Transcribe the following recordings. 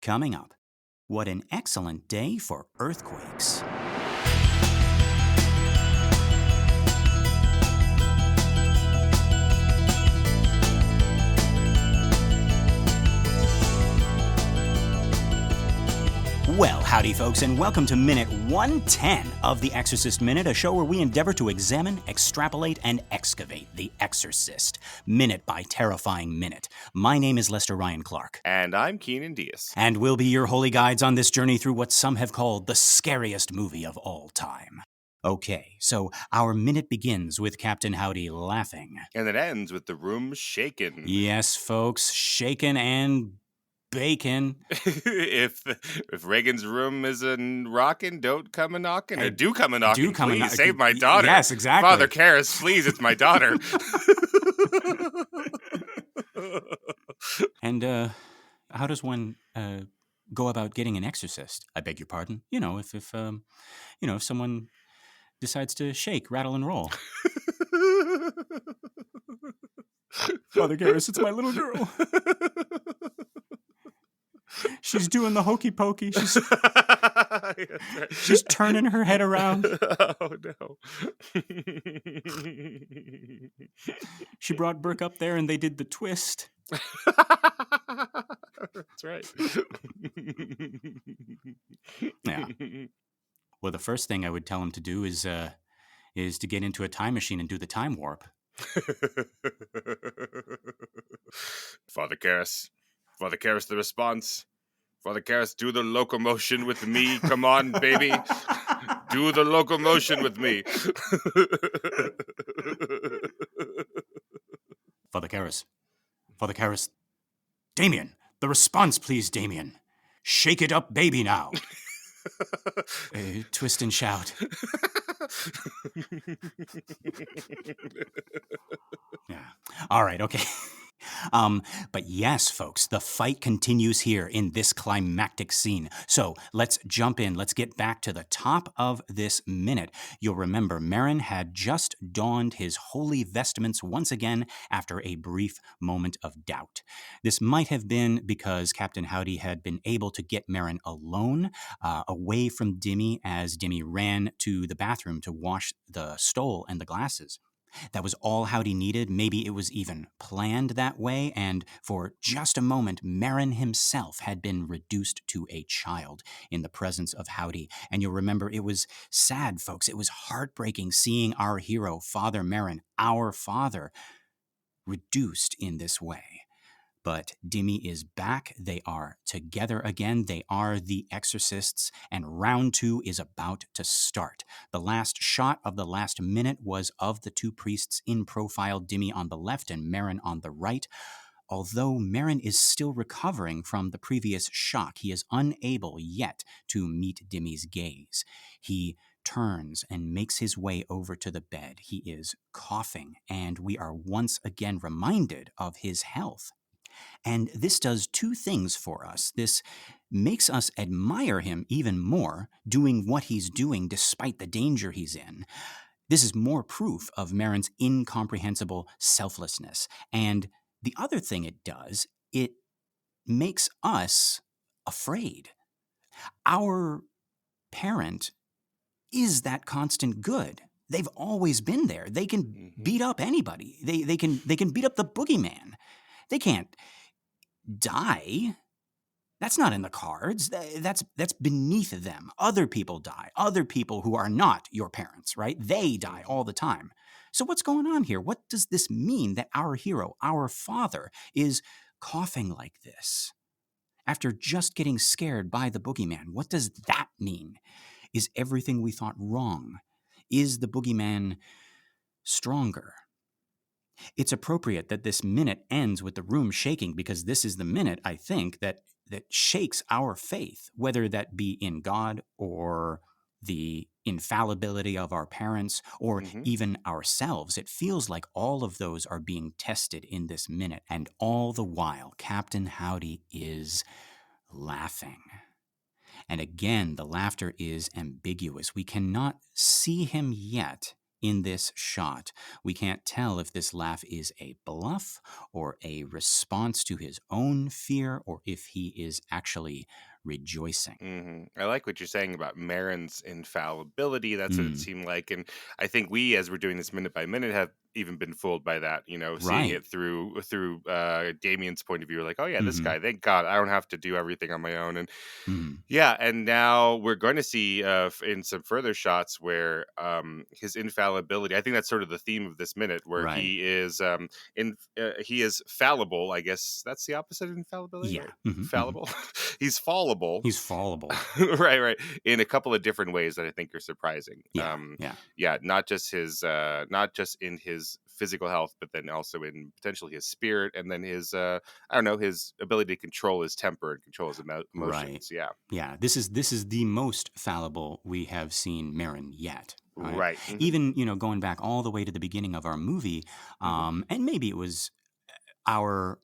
Coming up, what an excellent day for earthquakes. Well, howdy folks, and welcome to Minute 110 of the Exorcist Minute, a show where we endeavor to examine, extrapolate, and excavate the Exorcist, minute by terrifying minute. My name is Lester Ryan Clark. And I'm Keenan Diaz. And we'll be your holy guides on this journey through what some have called the scariest movie of all time. Okay, so our minute begins with Captain Howdy laughing. And it ends with the room shaken. Yes, folks, shaken and bacon. if Reagan's room isn't rocking, don't come a knocking. Or do come a knocking, please. Save my daughter. Yes, exactly. Father Karras, please, it's my daughter. And how does one go about getting an exorcist? I beg your pardon. You know, if someone decides to shake, rattle, and roll. Father Karras, it's my little girl. She's doing the hokey pokey. She's turning her head around. Oh, no. She brought Burke up there and they did the twist. That's right. Yeah. Well, the first thing I would tell him to do is to get into a time machine and do the time warp. Father Karras, the response. Father Karras, do the locomotion with me. Come on, baby. Do the locomotion with me. Father Karras. Damien, the response, please, Damien. Shake it up, baby, now. Twist and shout. Yeah. All right, okay. But yes, folks, the fight continues here in this climactic scene. So let's jump in. Let's get back to the top of this minute. You'll remember Merrin had just donned his holy vestments once again after a brief moment of doubt. This might have been because Captain Howdy had been able to get Merrin alone, away from Dimi as Dimi ran to the bathroom to wash the stole and the glasses. That was all Howdy needed. Maybe it was even planned that way, and for just a moment, Merrin himself had been reduced to a child in the presence of Howdy. And you'll remember it was sad, folks. It was heartbreaking seeing our hero, Father Merrin, our father, reduced in this way. But Dimi is back. They are together again. They are the Exorcists, and round 2 is about to start. The last shot of the last minute was of the two priests in profile, Dimi on the left and Merrin on the right. Although Merrin is still recovering from the previous shock, he is unable yet to meet Dimi's gaze. He turns and makes his way over to the bed. He is coughing, and we are once again reminded of his health. And this does two things for us. This makes us admire him even more, doing what he's doing despite the danger he's in. This is more proof of Merrin's incomprehensible selflessness. And the other thing it does, it makes us afraid. Our parent is that constant good. They've always been there. They can beat up anybody. They can beat up the boogeyman. They can't die. That's not in the cards. That's beneath them. Other people die. Other people who are not your parents, right? They die all the time. So what's going on here? What does this mean that our hero, our father, is coughing like this? After just getting scared by the boogeyman, what does that mean? Is everything we thought wrong? Is the boogeyman stronger? It's appropriate that this minute ends with the room shaking because this is the minute, I think, that shakes our faith, whether that be in God or the infallibility of our parents or even ourselves. It feels like all of those are being tested in this minute. And all the while, Captain Howdy is laughing. And again, the laughter is ambiguous. We cannot see him yet in this shot. We can't tell if this laugh is a bluff or a response to his own fear or if he is actually rejoicing. I like what you're saying about Marin's infallibility. That's what it Mm, seemed like, and I think we, as we're doing this minute by minute, have even been fooled by that. Seeing right. it through Damien's point of view, like, oh yeah, this Hmm. guy. Thank God, I don't have to do everything on my own. And Hmm. yeah, and now we're going to see in some further shots where his infallibility. I think that's sort of the theme of this minute, where Right. he is he is fallible. I guess that's the opposite of infallibility, Yeah. right? Hmm. Hmm. Fallible. He's fallible. He's fallible. Right, in a couple of different ways that I think are surprising. Yeah. Yeah. Yeah, not just in his physical health, but then also in potentially his spirit, and then his I don't know, his ability to control his temper and control his Right. emotions. Yeah, Yeah. This is the most fallible we have seen Marin yet. Right. right. Even going back all the way to the beginning of our movie, Hmm. and maybe it was our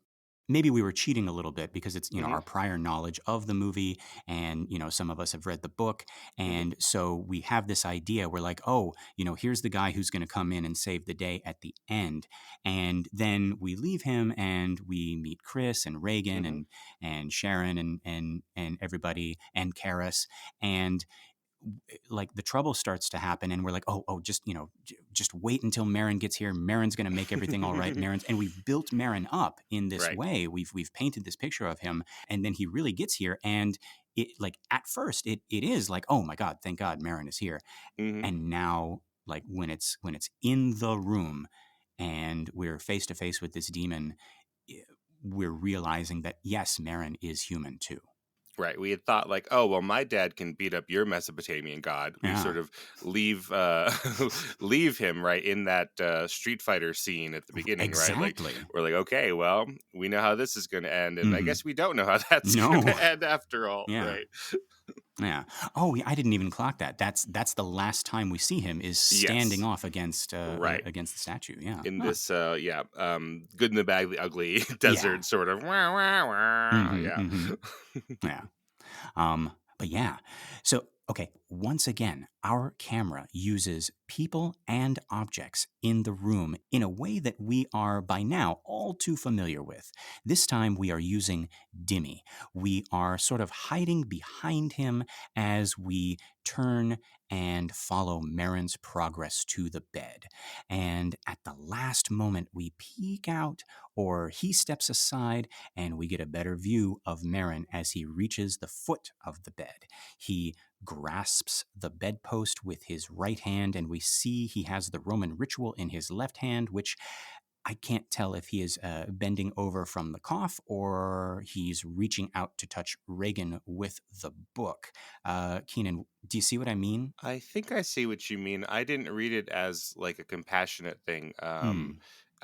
maybe we were cheating a little bit because it's Hmm. our prior knowledge of the movie, and some of us have read the book, Hmm. and so we have this idea. We're like, oh, here's the guy who's going to come in and save the day at the end, and then we leave him and we meet Chris and Reagan Hmm. and Sharon and everybody and Karis, and like the trouble starts to happen, and we're like, oh, just just wait until Marin gets here. Marin's going to make everything all right. And we've built Marin up in this Right. way. We've painted this picture of him, and then he really gets here, and it, like, at first it is like, oh my God, thank God Marin is here. Hmm. And now, like, when it's in the room and we're face to face with this demon, eh, we're realizing that yes, Marin is human too. Right. We had thought like, oh well, my dad can beat up your Mesopotamian god. We Yeah, sort of leave leave him right in that Street Fighter scene at the beginning, right? Like exactly. we're like, okay, well, we know how this is going to end, and I Hmm. guess we don't know how that's going No. to end after all, Yeah. right? Yeah. Oh, yeah, I didn't even clock that. That's the last time we see him is standing Yes. off Right. against the statue. Yeah. In Huh. this, good in the bad, the ugly Yeah. desert sort of. Wah, wah, wah, Mm-hmm. yeah. Mm-hmm. Yeah. But yeah. So, okay, once again, our camera uses people and objects in the room in a way that we are by now all too familiar with. This time we are using Dimi. We are sort of hiding behind him as we turn and follow Marin's progress to the bed. And at the last moment, we peek out, or he steps aside, and we get a better view of Marin as he reaches the foot of the bed. He grasps the bedpost with his right hand, and we see he has the Roman ritual in his left hand, which I can't tell if he is bending over from the cough or he's reaching out to touch Reagan with the book. Keenan, do you see what I mean? I think I see what you mean. I didn't read it as like a compassionate thing. Hmm.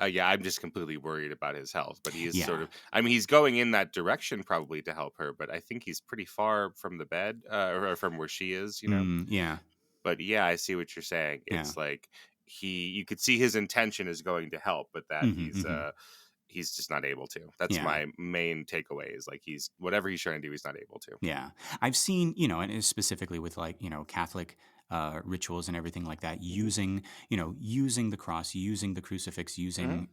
Yeah, I'm just completely worried about his health, but he is sort Yeah. of, I mean, he's going in that direction probably to help her, but I think he's pretty far from the bed, or from where she is. Yeah. But yeah, I see what you're saying. Yeah. It's like you could see his intention is going to help, but that Hmm. Hmm. he's just not able to. That's Yeah. my main takeaway is like he's whatever he's trying to do, he's not able to. Yeah. I've seen, and it's specifically with, like, Catholic rituals and everything like that, Hmm. using the cross, using the crucifix, Hmm. using,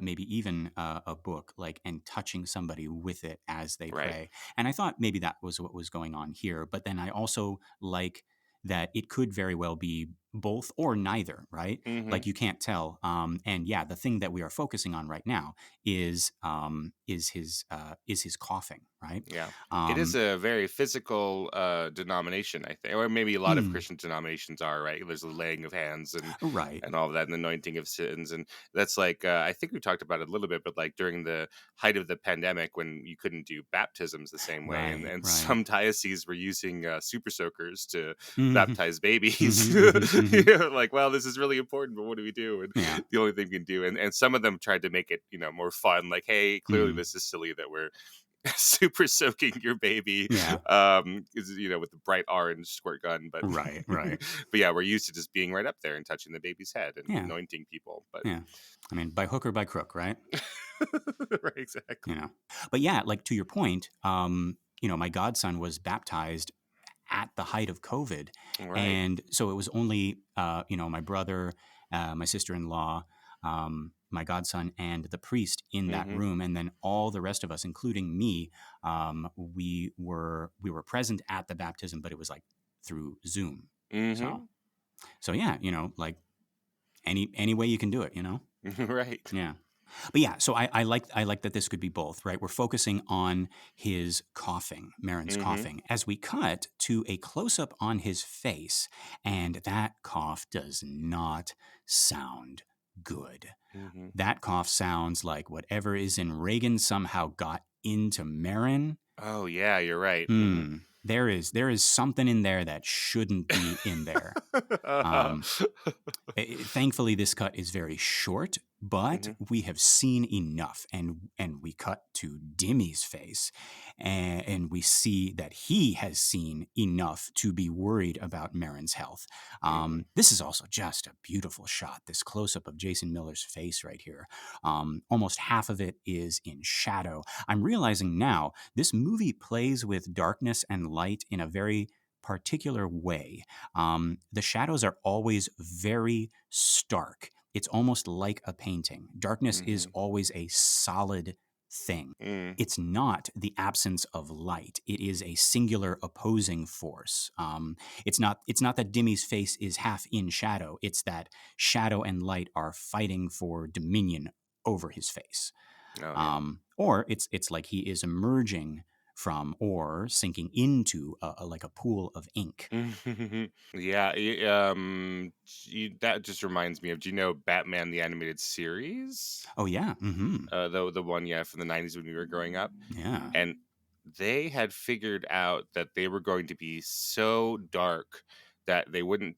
maybe even a book, like, and touching somebody with it as they Right. pray. And I thought maybe that was what was going on here. But then I also like that it could very well be both or neither, right? Hmm. Like, you can't tell. And yeah, the thing that we are focusing on right now is his coughing, right? Yeah. It is Um, a very physical denomination, I think, or maybe a lot of mm, Christian denominations are, right? There's a laying of hands right. and all of that, and anointing of sins, and that's like I think we talked about it a little bit, but like during the height of the pandemic when you couldn't do baptisms the same way, and Right. and Right. some dioceses were using super soakers to Hmm. baptize babies. Hmm. Hmm. Hmm. Like, well, this is really important, but what do we do? And Yeah. the only thing we can do, and some of them tried to make it more fun, like, hey, clearly Mm, this is silly that we're super soaking your baby yeah. with the bright orange squirt gun, but Right. Right. but yeah, we're used to just being right up there and touching the baby's head and Yeah. anointing people, but Yeah. I mean, by hook or by crook, right? right, exactly. But yeah, like, to your point, my godson was baptized at the height of COVID. Right. And so it was only, my brother, my sister-in-law, my godson, and the priest in that Mm-hmm. room. And then all the rest of us, including me, we were present at the baptism, but it was like through Zoom. So, Mm-hmm. so yeah, like any way you can do it, Right. Yeah. But yeah, so I like that this could be both, right? We're focusing on his coughing, Marin's Mm-hmm. coughing, as we cut to a close-up on his face, and that cough does not sound good. Mm-hmm. That cough sounds like whatever is in Reagan somehow got into Marin. Oh yeah, you're right. Mm-hmm. There is something in there that shouldn't be in there. Um, Thankfully, this cut is very short, but Mm-hmm. we have seen enough, and we cut to Dimi's face, and we see that he has seen enough to be worried about Marin's health. Mm-hmm. This is also just a beautiful shot. This close up of Jason Miller's face right here. Almost half of it is in shadow. I'm realizing now this movie plays with darkness and light in a very particular way. The shadows are always very stark. It's almost like a painting. Darkness is Mm-hmm. always a solid thing. Mm. It's not the absence of light. It is a singular opposing force. It's not. It's not that Dimi's face is half in shadow. It's that shadow and light are fighting for dominion over his face. Oh yeah. Or it's like he is emerging from or sinking into like a pool of ink. Yeah, that just reminds me of, do you know Batman the Animated Series? Oh yeah, The one, yeah, from the 90s when we were growing up. yeah. And they had figured out that they were going to be so dark that they wouldn't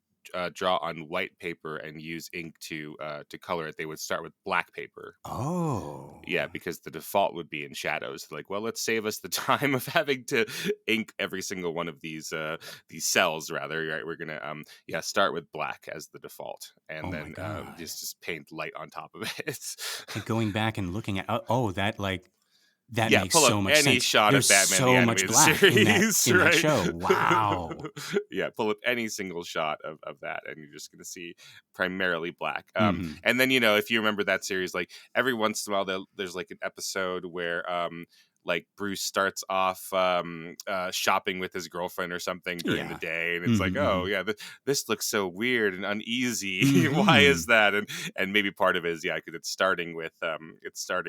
draw on white paper and use ink to color it. They would start with black paper. Oh, Yeah, because the default would be in shadows. Like, well, let's save us the time of having to ink every single one of these cells. Rather, right? We're gonna start with black as the default, and oh my then God. just paint light on top of it. And going back and looking at that Yeah, makes pull up so much any sense. shot of There's Batman the so much Animated black in that Series, in that right? show. Wow. Yeah, pull up any single shot of that, and you're just gonna see primarily black. Hmm. And then, if you remember that series, like every once in a while, there's like an episode where like Bruce starts off shopping with his girlfriend or something during the Yeah. day, and it's like, Hmm. oh yeah, this looks so weird and uneasy. Why Hmm. is that? And maybe part of it is, yeah, because it's starting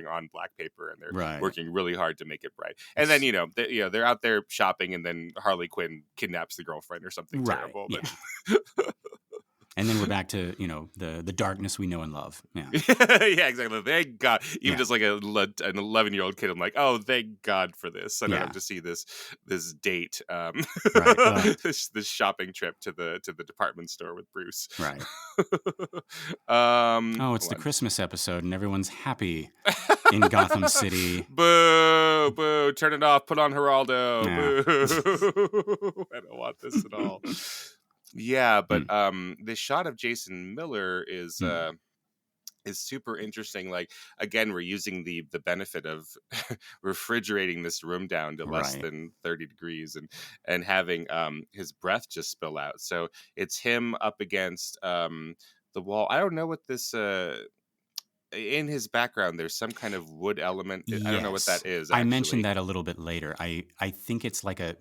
on black paper, and they're Right. working really hard to make it bright. And then It's they're out there shopping, and then Harley Quinn kidnaps the girlfriend or something right. terrible. Yeah. But And then we're back to the darkness we know and love. Yeah. yeah, exactly. Thank God. Even Yeah. just like an 11-year-old kid, I'm like, oh, thank God for this. I don't have Yeah. to see this date, Right. Well. this shopping trip to the department store with Bruce. Right. Oh, it's Hold the on. Christmas episode, and everyone's happy in Gotham City. Boo, boo, turn it off, put on Geraldo. Yeah. Boo. I don't want this at all. Yeah, but Mm. this shot of Jason Miller is super interesting. Like, again, we're using the benefit of refrigerating this room down to less Right. than 30 degrees and having his breath just spill out. So it's him up against the wall. I don't know what this in his background, there's some kind of wood element. I don't know what Yes. that is, I mentioned actually. that a little bit later. I think it's like a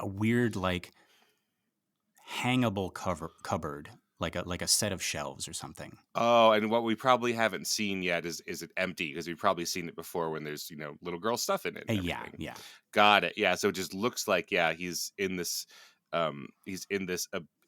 weird like hangable cupboard, like a set of shelves or something. Oh, and what we probably haven't seen yet is it empty, because we've probably seen it before when there's little girl stuff in it and Yeah, everything. yeah. Got it. Yeah, so it just looks like, yeah, he's in this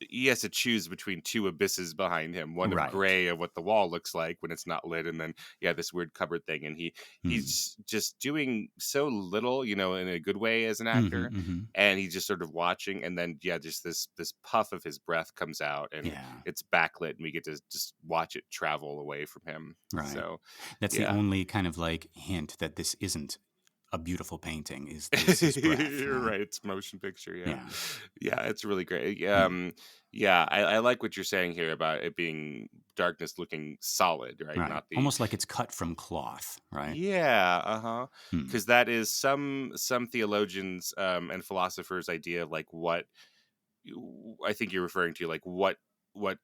he has to choose between two abysses behind him, one of Right. gray of what the wall looks like when it's not lit, and then yeah, this weird cupboard thing. And Mm. he's just doing so little, in a good way as an Hmm. actor. Hmm. And he's just sort of watching, and then yeah, just this puff of his breath comes out, and Yeah. it's backlit, and we get to just watch it travel away from him. Right. So That's the yeah. only kind of like hint that this isn't a beautiful painting is his breath, You're right? right. It's motion picture. Yeah, Yeah. yeah. It's really great. Mm, Yeah. I like what you're saying here about it being darkness looking solid, right? right. Not the Almost like it's cut from cloth, right? yeah, uh-huh. Mm, Because that is some theologians and philosophers' idea of like what I think you're referring to, like what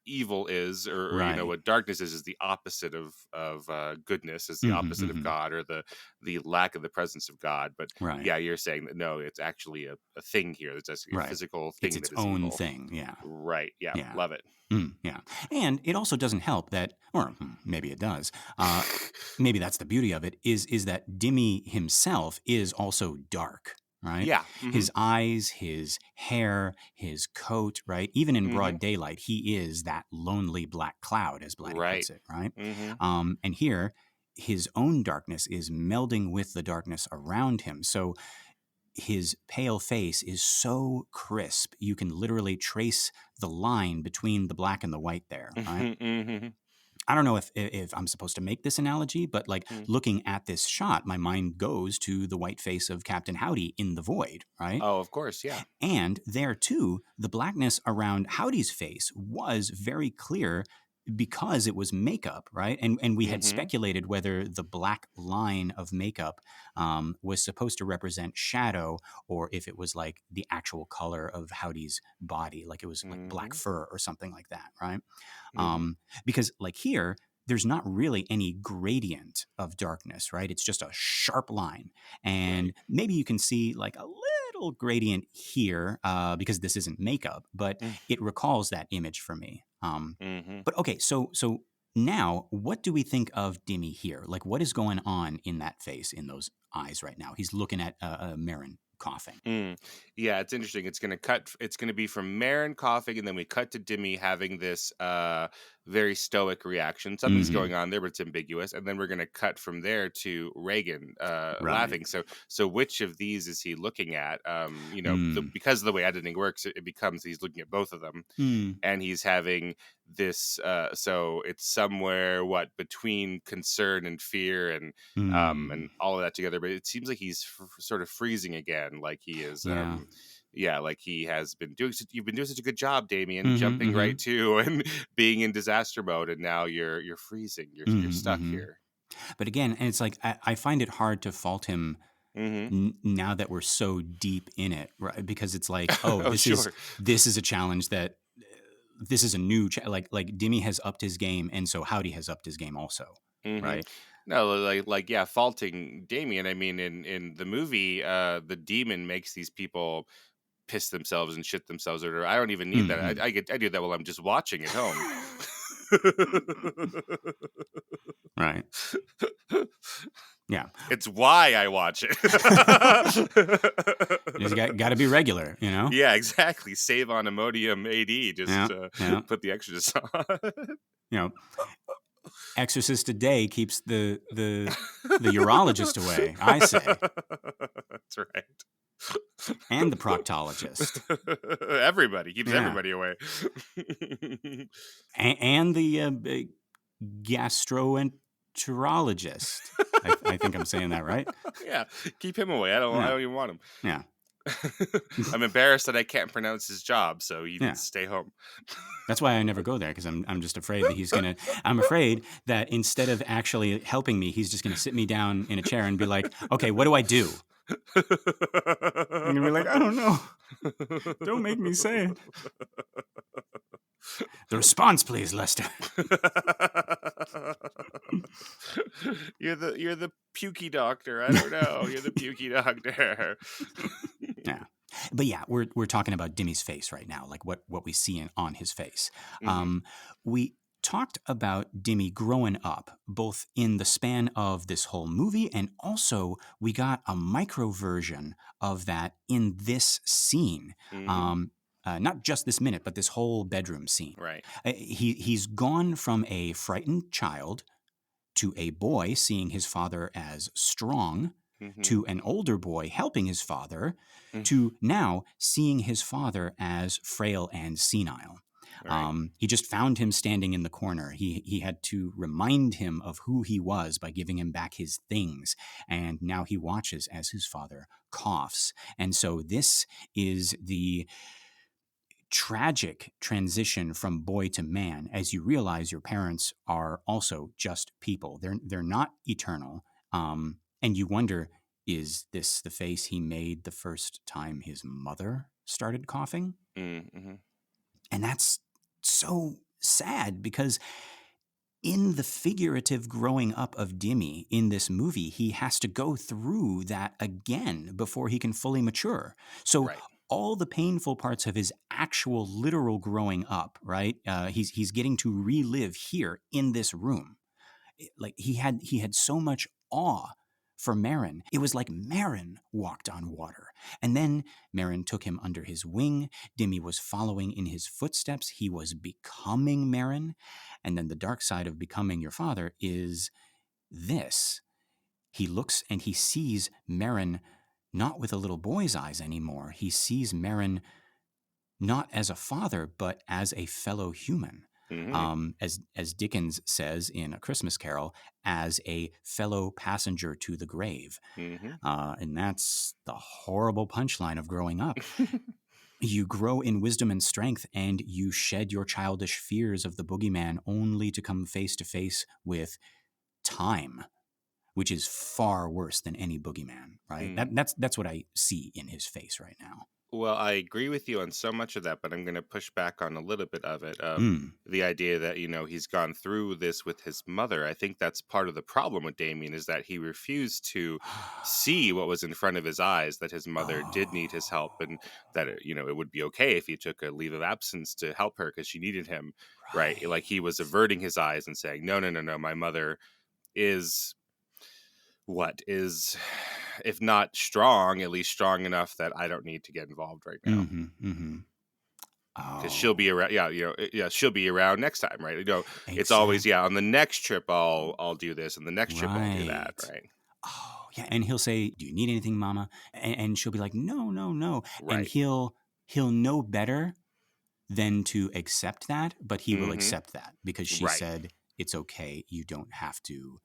evil is, or right. what darkness is the opposite of goodness, is the Hmm, opposite of hmm. God, or the lack of the presence of God. But Right. yeah, you're saying that no, it's actually a thing here. It's actually a Right. physical It's thing its that is own evil. thing. Yeah. Right? Yeah, Yeah. love it. Yeah. And it also doesn't help that, or maybe it does. Maybe that's the beauty of it, is that Dimi himself is also dark, right? Yeah. Mm-hmm. His eyes, his hair, his coat, right? Even in Mm-hmm. broad daylight, he is that lonely black cloud, as Blatty Right. puts it, right? Mm-hmm. And here, his own darkness is melding with the darkness around him. So his pale face is so crisp, you can literally trace the line between the black and the white there, right? Mm-hmm. I don't know if I'm supposed to make this analogy, but like Mm-hmm. looking at this shot, my mind goes to the white face of Captain Howdy in The Void, right? Oh, of course. Yeah. And there too, the blackness around Howdy's face was very clear because it was makeup, right? And we had Mm-hmm. speculated whether the black line of makeup was supposed to represent shadow, or if it was like the actual color of Howdy's body, like it was like black Mm-hmm. fur or something like that, right? Mm-hmm. Because like here, there's not really any gradient of darkness, right? It's just a sharp line. Right. And maybe you can see like a little gradient here because this isn't makeup, but it recalls that image for me. Mm-hmm. But okay, so now what do we think of Dimi here? Like what is going on in that face, in those eyes right now? He's looking at Marin coughing. Mm. Yeah, it's interesting. It's gonna cut. It's gonna be from Marin coughing, and then we cut to Dimi having this very stoic reaction. Something's Hmm. going on there, but it's ambiguous. And then we're gonna cut from there to Reagan Right. laughing. So which of these is he looking at? Mm. Because of the way editing works, it becomes he's looking at both of them, Mm. and he's having this. So it's somewhere what between concern and fear and Mm. all of that together. But it seems like he's sort of freezing again, like he is. Yeah. Yeah, like he has been doing. You've been doing such a good job, Damien, Mm-hmm, jumping mm-hmm. right to and being in disaster mode, and now you're freezing. You're Mm-hmm, stuck mm-hmm. here. But again, and it's like I find it hard to fault him Mm-hmm. now that we're so deep in it, right? Because it's like, oh, Oh, sure. this is a challenge that this is a new like Dimi has upped his game, and so Howdy has upped his game also, Mm-hmm. right? No, like yeah, faulting Damien. I mean, in the movie, the demon makes these people piss themselves and shit themselves, or I don't even need that. Mm-hmm. I do that while I'm just watching at home. Right. Yeah. It's why I watch it. It's got to be regular, you know. Yeah, exactly. Save on Imodium AD. Yeah. Just Yeah. put the extras on. You know, Exorcist a day keeps the urologist away, I say, That's right. and the proctologist. Everybody keeps Yeah. everybody away. And the gastroenterologist. I think I'm saying that right. Yeah, keep him away. I Yeah. don't even want him. Yeah. I'm embarrassed that I can't pronounce his job, so he Yeah. needs to stay home. That's why I never go there, because I'm just afraid that I'm afraid that instead of actually helping me, he's just gonna sit me down in a chair and be like, okay, what do I do? I'm gonna be like, I don't know. Don't make me say it. The response, please, Lester. You're the pukey doctor. I don't know. You're the pukey doctor. Yeah. But yeah, we're talking about Dimi's face right now, like what we see on his face. Mm-hmm. We talked about Dimi growing up, both in the span of this whole movie, and also we got a micro version of that in this scene. Mm-hmm. Not just this minute, but this whole bedroom scene. Right. He's gone from a frightened child to a boy seeing his father as strong, Mm-hmm. to an older boy helping his father, Mm-hmm. to now seeing his father as frail and senile. Right. He just found him standing in the corner. He had to remind him of who he was by giving him back his things. And now he watches as his father coughs. And so this is the tragic transition from boy to man as you realize your parents are also just people. They're not eternal. And you wonder, is this the face he made the first time his mother started coughing? Mm-hmm. And that's so sad because in the figurative growing up of Dimi in this movie, he has to go through that again before he can fully mature. So Right. all the painful parts of his actual literal growing up, right? He's getting to relive here in this room. Like he had so much awe for Marin. It was like Marin walked on water. And then Marin took him under his wing. Dimi was following in his footsteps. He was becoming Marin. And then the dark side of becoming your father is this. He looks and he sees Marin not with a little boy's eyes anymore. He sees Marin not as a father, but as a fellow human. Mm-hmm. As Dickens says in A Christmas Carol, as a fellow passenger to the grave. Mm-hmm. And that's the horrible punchline of growing up. You grow in wisdom and strength, and you shed your childish fears of the boogeyman only to come face to face with time, which is far worse than any boogeyman, right? Mm. That's what I see in his face right now. Well, I agree with you on so much of that, but I'm going to push back on a little bit of it. Mm. The idea that, he's gone through this with his mother. I think that's part of the problem with Damien is that he refused to see what was in front of his eyes, that his mother did need his help and that, it would be okay if he took a leave of absence to help her because she needed him, right? Like he was averting his eyes and saying, no, no, no, no, my mother is if not strong, at least strong enough that I don't need to get involved right now. Mm-hmm, mm-hmm. Because she'll be around, she'll be around next time, right? It's always, Exactly. on the next trip I'll do this, and the next trip I'll do that, Right. right? Oh, yeah. And he'll say, "Do you need anything, Mama?" And she'll be like, "No, no, no." And Right. he'll know better than to accept that, but he will Mm-hmm. accept that because she Right. said, "It's okay. You don't have to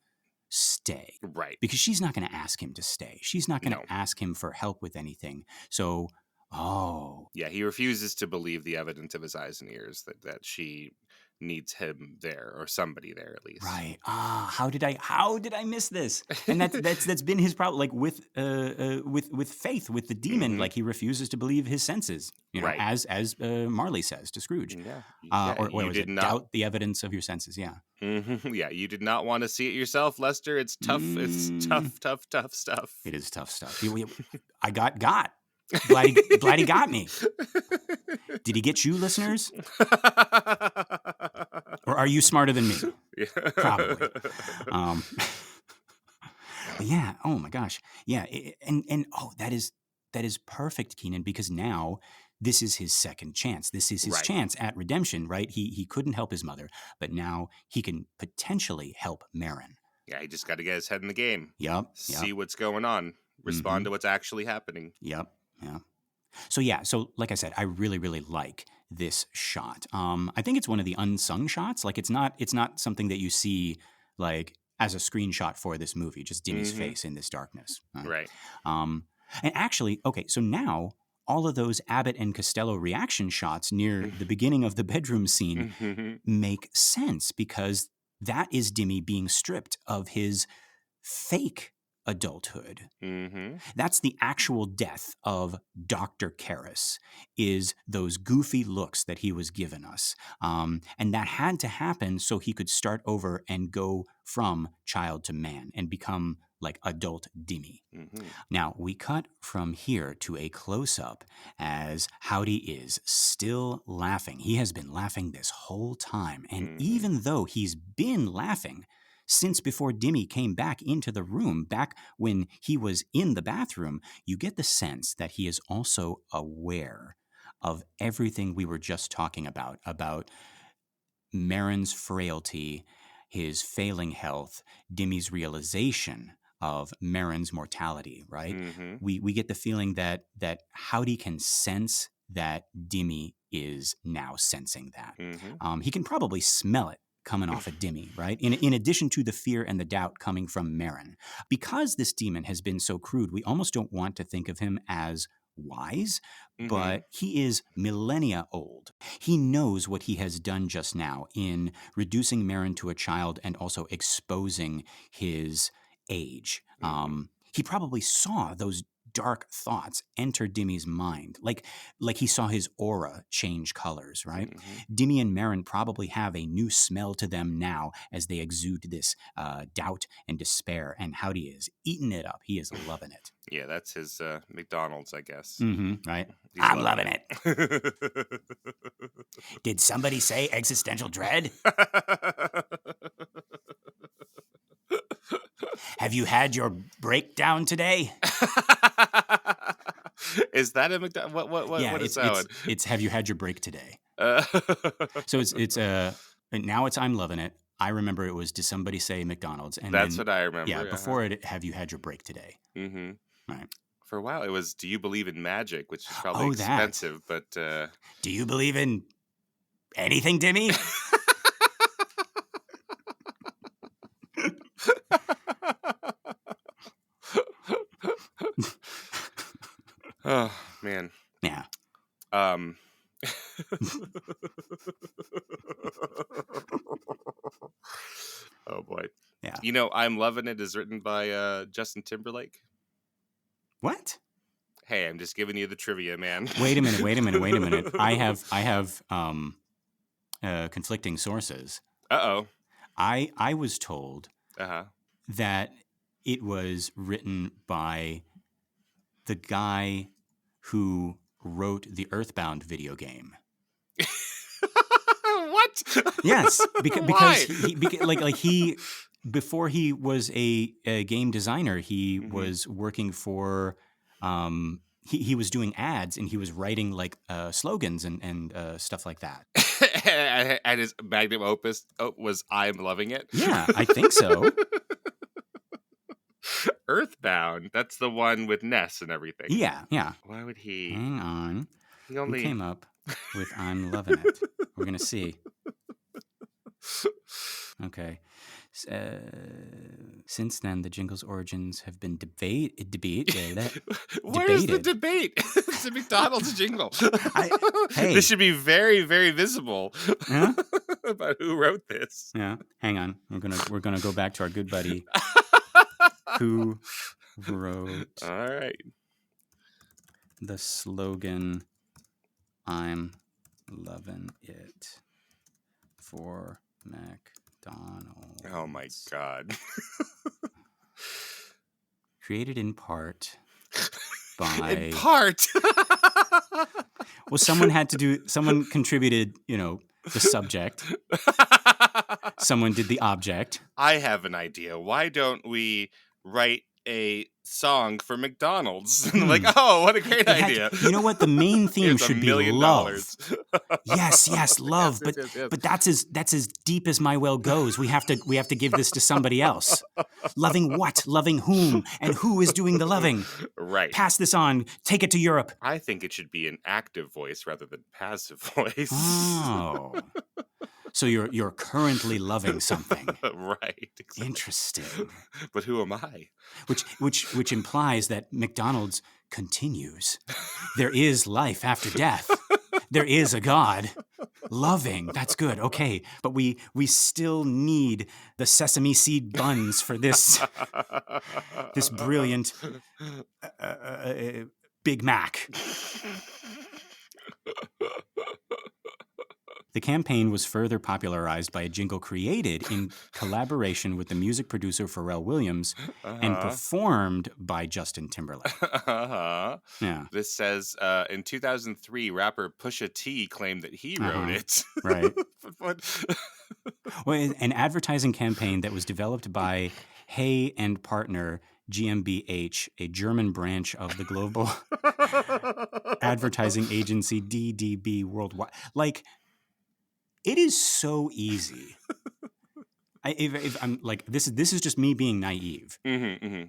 stay." Right. Because she's not going to ask him to stay. She's not going No. to ask him for help with anything. So, oh, Yeah, he refuses to believe the evidence of his eyes and ears that she needs him there or somebody there at least. right. How did I miss this? And that's been his problem. Like with faith, with the demon, Mm-hmm. like he refuses to believe his senses. Right. As Marley says to Scrooge. Yeah. Or what You was did it? not. Doubt the evidence of your senses. Yeah. Mm-hmm. Yeah, you did not want to see it yourself, Lester. It's tough. It's tough, tough, tough stuff. It is tough stuff. I got. Glad he got me. Did he get you, listeners? Or are you smarter than me? Yeah. Probably. But yeah. Oh my gosh. Yeah. And that is perfect, Keenan, because now this is his second chance. This is his Right. chance at redemption, right? He couldn't help his mother, but now he can potentially help Marin. Yeah, he just got to get his head in the game. Yep. See what's going on. Respond to what's actually happening. Yep. Yeah. So like I said, I really, really like this shot. I think it's one of the unsung shots. Like it's not something that you see like as a screenshot for this movie, just Dimi's face in this darkness. Right. And actually, okay, so now all of those Abbott and Costello reaction shots near the beginning of the bedroom scene make sense because that is Dimi being stripped of his fake adulthood. That's the actual death of Dr. Karras, is those goofy looks that he was given us. And that had to happen so he could start over and go from child to man and become like adult Dimi. Now, we cut from here to a close-up as Howdy is still laughing. He has been laughing this whole time. And even though he's been laughing since before Dimi came back into the room, back when he was in the bathroom, you get the sense that he is also aware of everything we were just talking about Marin's frailty, his failing health, Dimi's realization of Marin's mortality, right? We get the feeling that Howdy can sense that Dimi is now sensing that. Mm-hmm. He can probably smell it coming off of Dimi, right? In addition to the fear and the doubt coming from Marin. Because this demon has been so crude, we almost don't want to think of him as wise, Mm-hmm. but he is millennia old. He knows what he has done just now in reducing Marin to a child and also exposing his age. Mm-hmm. He probably saw those dark thoughts enter Dimi's mind, like he saw his aura change colors, right? Mm-hmm. Dimi and Marin probably have a new smell to them now as they exude this doubt and despair, and Howdy is eating it up. He is loving it. Yeah, that's his McDonald's, I guess. Right? He's I'm loving it. it. Did somebody say existential dread? Have you had your breakdown today? Is that a McDonald's? What is that one? It's have you had your break today? Uh, So it's now it's I'm loving it. I remember it was did somebody say McDonald's? And That's then, what I remember. yeah, before it, have you had your break today? Mm-hmm. Right. For a while, it was "Do you believe in magic?" which is probably Oh, that. expensive, but Do you believe in anything, Dimi? oh man, Yeah. Oh boy. Yeah. You know, I'm Loving It is written by Justin Timberlake. What? Hey, I'm just giving you the trivia, man. Wait a minute. I have conflicting sources. Uh-oh. I was told Uh-huh. that it was written by the guy who wrote the Earthbound video game. What? Yes, because Why? he before he was a game designer, he Mhm. was working for he was doing ads and he was writing like slogans and stuff like that. And his magnum opus was "I'm Loving It." Yeah, I think so. Earthbound. That's the one with Ness and everything. Yeah. Why would he? Hang on. He only Who came up with I'm loving it? We're gonna see. Okay. Since then, the jingle's origins have been debated. Where's the debate? It's a McDonald's jingle. Hey. This should be very, very visible Huh? about who wrote this. Yeah. Hang on. We're gonna go back to our good buddy who wrote All right. the slogan I'm loving it for McDonald's. Oh my God. Created in part by In part. well, someone contributed, the subject. Someone did the object. I have an idea. Why don't we write a song for McDonald's? Like, oh, what a great idea. You know what? The main theme Here's should $1 be million. love. Yes, love. Yes. But that's as deep as my well goes. We have to give this to somebody else. Loving what? Loving whom? And who is doing the loving? Right. Pass this on. Take it to Europe. I think it should be an active voice rather than passive voice. Oh. So you're currently loving something. Right. Exactly. Interesting. But who am I? Which implies that McDonald's continues. There is life after death. There is a God. Loving. That's good. Okay. But we still need the sesame seed buns for this brilliant Big Mac. The campaign was further popularized by a jingle created in collaboration with the music producer Pharrell Williams and performed by Justin Timberlake. Yeah. This says, in 2003, rapper Pusha T claimed that he wrote it. Right. What? Well, an advertising campaign that was developed by Hay and Partner GmbH, a German branch of the global advertising agency DDB Worldwide. Like, it is so easy. If I'm like this is just me being naive, Mm-hmm.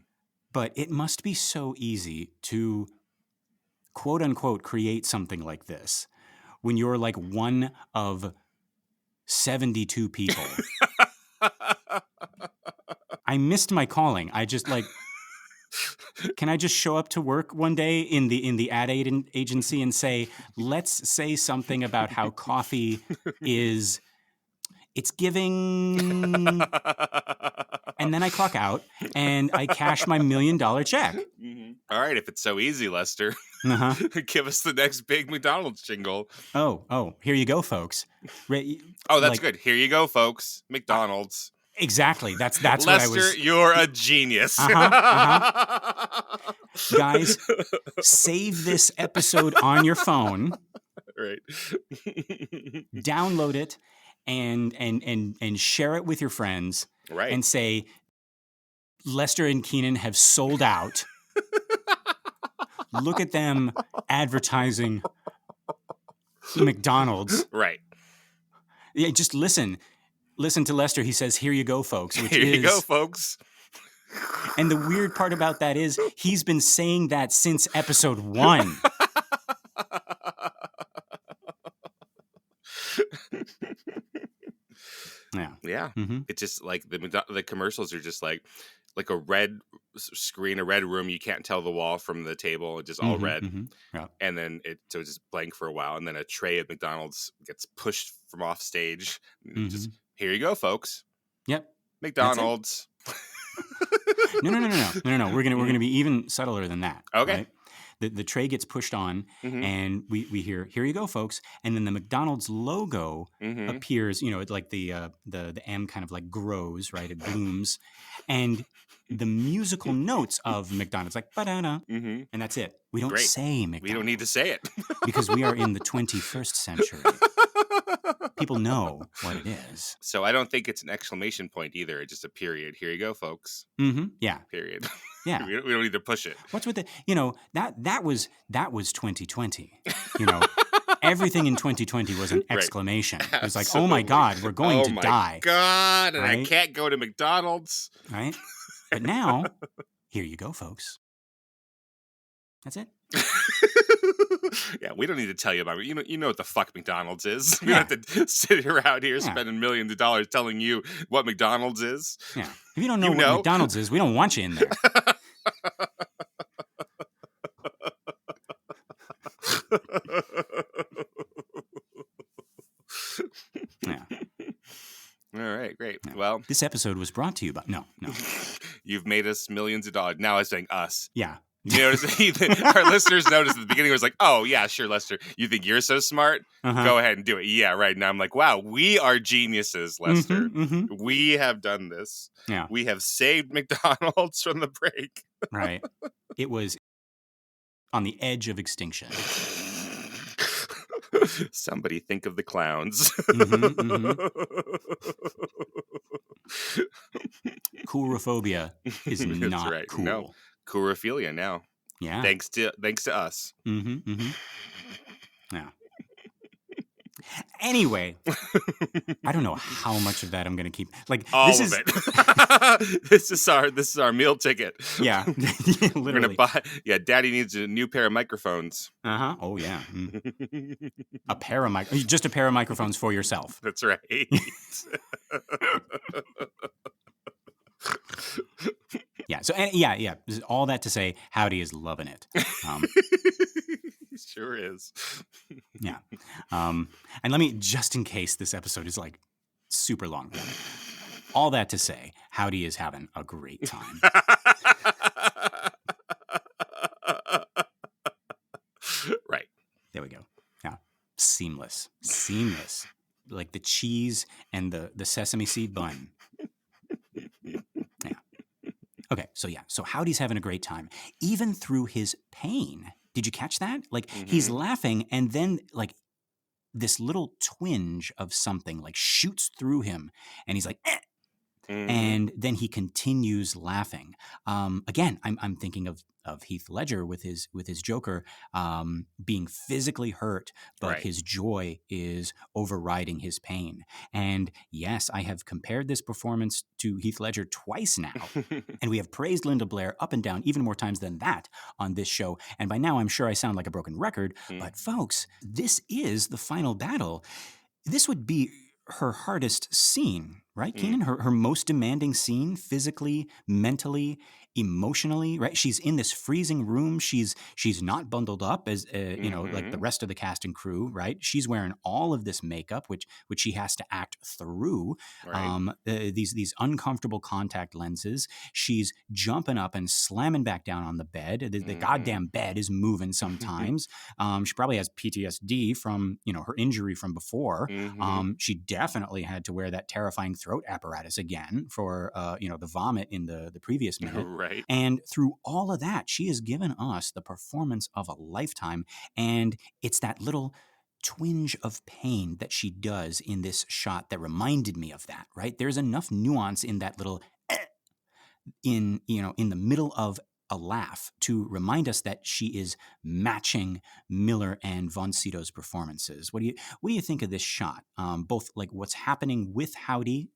but it must be so easy to quote unquote create something like this when you're like one of 72 people. I missed my calling. I just like, can I just show up to work one day in the ad agency and say, let's say something about how coffee is, it's giving, and then I clock out and I cash my $1 million check. All right, if it's so easy, Lester, give us the next big McDonald's jingle. Oh, here you go, folks. Oh, that's good. Here you go, folks. McDonald's. Exactly. That's Lester, what I was. You're a genius. Guys, save this episode on your phone. Right. Download it and share it with your friends. Right. And say, Lester and Keenan have sold out. Look at them advertising McDonald's. Right. Yeah, just listen to Lester. He says, here you go, folks. Which here you go, folks. And the weird part about that is he's been saying that since episode 1. Yeah. It's just like the commercials are just like a red screen, a red room. You can't tell the wall from the table. It's just all red. Yeah. And then it's just blank for a while. And then a tray of McDonald's gets pushed from off stage. Just, here you go, folks. Yep. McDonald's. No. We're gonna be even subtler than that. Okay. Right? The tray gets pushed on, and we hear, here you go, folks. And then the McDonald's logo appears, it's like the M kind of like grows, right? It blooms. And the musical notes of McDonald's, like, ba-da-da, and that's it. We don't say McDonald's. We don't need to say it. Because we are in the 21st century. People know what it is. So I don't think it's an exclamation point either. It's just a period. Here you go, folks. Yeah. Period. Yeah. we don't need to push it. What's with that was 2020. Everything in 2020 was an exclamation. It was like, oh my God, we're going to die. Oh my God, and right? I can't go to McDonald's. Right? But now, here you go, folks. That's it. Yeah, we don't need to tell you about it. You know what the fuck McDonald's is. We don't have to sit around here spending millions of dollars telling you what McDonald's is. Yeah. If you don't know what McDonald's is, we don't want you in there. Yeah. All right, great. Yeah. Well, this episode was brought to you by no. You've made us millions of dollars. Now I'm saying us. Yeah. You notice our listeners noticed at the beginning, it was like, oh yeah, sure, Lester, you think you're so smart? Go ahead and do it. Yeah, right. Now I'm like, wow, we are geniuses, Lester. We have done this. Yeah. We have saved McDonald's from the break. Right. It was on the edge of extinction. Somebody think of the clowns. Coulrophobia is not That's right. cool. No. Coulrophilia now. Yeah. Thanks to us. Yeah. Anyway, I don't know how much of that I'm going to keep. Like all of it. This is our meal ticket. Yeah. Literally. We're gonna buy. Yeah, Daddy needs a new pair of microphones. Oh yeah. Just a pair of microphones for yourself. That's right. Yeah. So yeah. All that to say, Howdy is loving it. Sure is. Yeah. And let me, just in case this episode is like super long, all that to say, Howdy is having a great time. Right. There we go. Yeah. Seamless. Like the cheese and the sesame seed bun. Yeah. Okay. So Howdy's having a great time, even through his pain. Did you catch that? Like he's laughing, and then like this little twinge of something like shoots through him, and he's like, Mhm. And then he continues laughing. Again, I'm thinking of Heath Ledger with his Joker being physically hurt, but Right. his joy is overriding his pain. And yes, I have compared this performance to Heath Ledger twice now. And we have praised Linda Blair up and down, even more times than that on this show. And by now, I'm sure I sound like a broken record. Mm. But folks, this is the final battle. This would be her hardest scene, right, Mm. Keenan? Her most demanding scene, physically, mentally, emotionally, right? She's in this freezing room. She's not bundled up as like the Mhm. rest of the cast and crew, right? She's wearing all of this makeup, which she has to act through. Right. These uncomfortable contact lenses. She's jumping up and slamming back down on the bed. The Mhm. goddamn bed is moving sometimes. She probably has PTSD from her injury from before. Mhm. She definitely had to wear that terrifying throat apparatus again for the vomit in the previous minute. Right. And through all of that, she has given us the performance of a lifetime. And it's that little twinge of pain that she does in this shot that reminded me of that, right? There's enough nuance in that little in the middle of a laugh to remind us that she is matching Miller and Von Sito's performances. What do you think of this shot? Both like what's happening with Howdy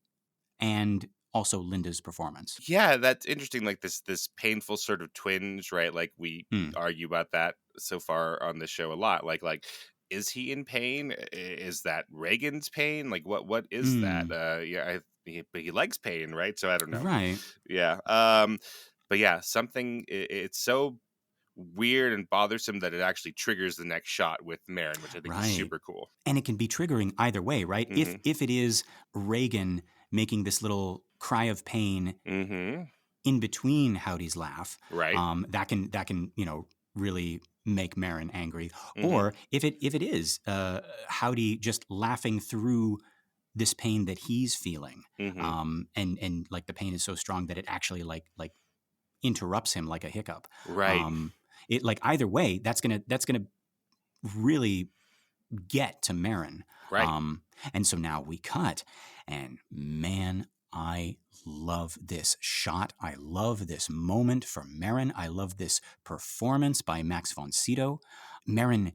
and also Linda's performance. Yeah, that's interesting. Like this painful sort of twinge, right? Like we Hmm. argue about that so far on the show a lot. Like is he in pain? Is that Reagan's pain? Like what is that? Hmm. Yeah, but he likes pain, right? So I don't know. Right. Yeah. But yeah, it's so weird and bothersome that it actually triggers the next shot with Marin, which I think is Right. super cool. And it can be triggering either way, right? If Mhm. if it is Reagan making this little cry of pain Mhm. in between Howdy's laugh, Right. that can really make Marin angry. Mhm. Or if it is Howdy just laughing through this pain that he's feeling, Mhm. and like the pain is so strong that it actually like interrupts him like a hiccup. Right. Um, it like either way, that's gonna really get to Marin. Right. Um, and so now we cut, and man, I love this shot. I love this moment for Marin. I love this performance by Max von Sydow. Marin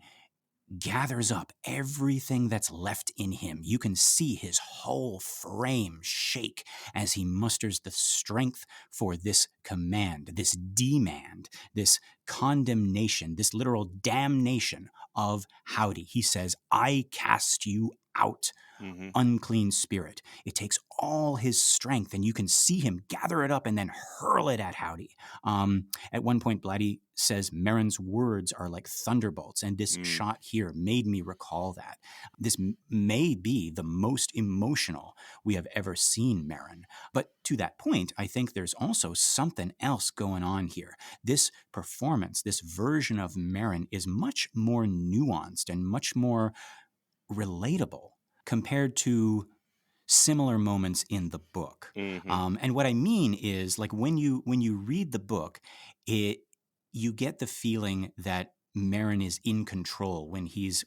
gathers up everything that's left in him. You can see his whole frame shake as he musters the strength for this command, this demand, this condemnation, this literal damnation of Howdy. He says, I cast you out, Mhm. unclean spirit. It takes all his strength, and you can see him gather it up and then hurl it at Howdy. At one point, Blatty says Marin's words are like thunderbolts, and this Mm. shot here made me recall that. This may be the most emotional we have ever seen Marin. But to that point, I think there's also something else going on here. This performance, this version of Marin is much more nuanced and much more relatable compared to similar moments in the book. Mhm. And what I mean is, like when you read the book, it you get the feeling that Marin is in control when he's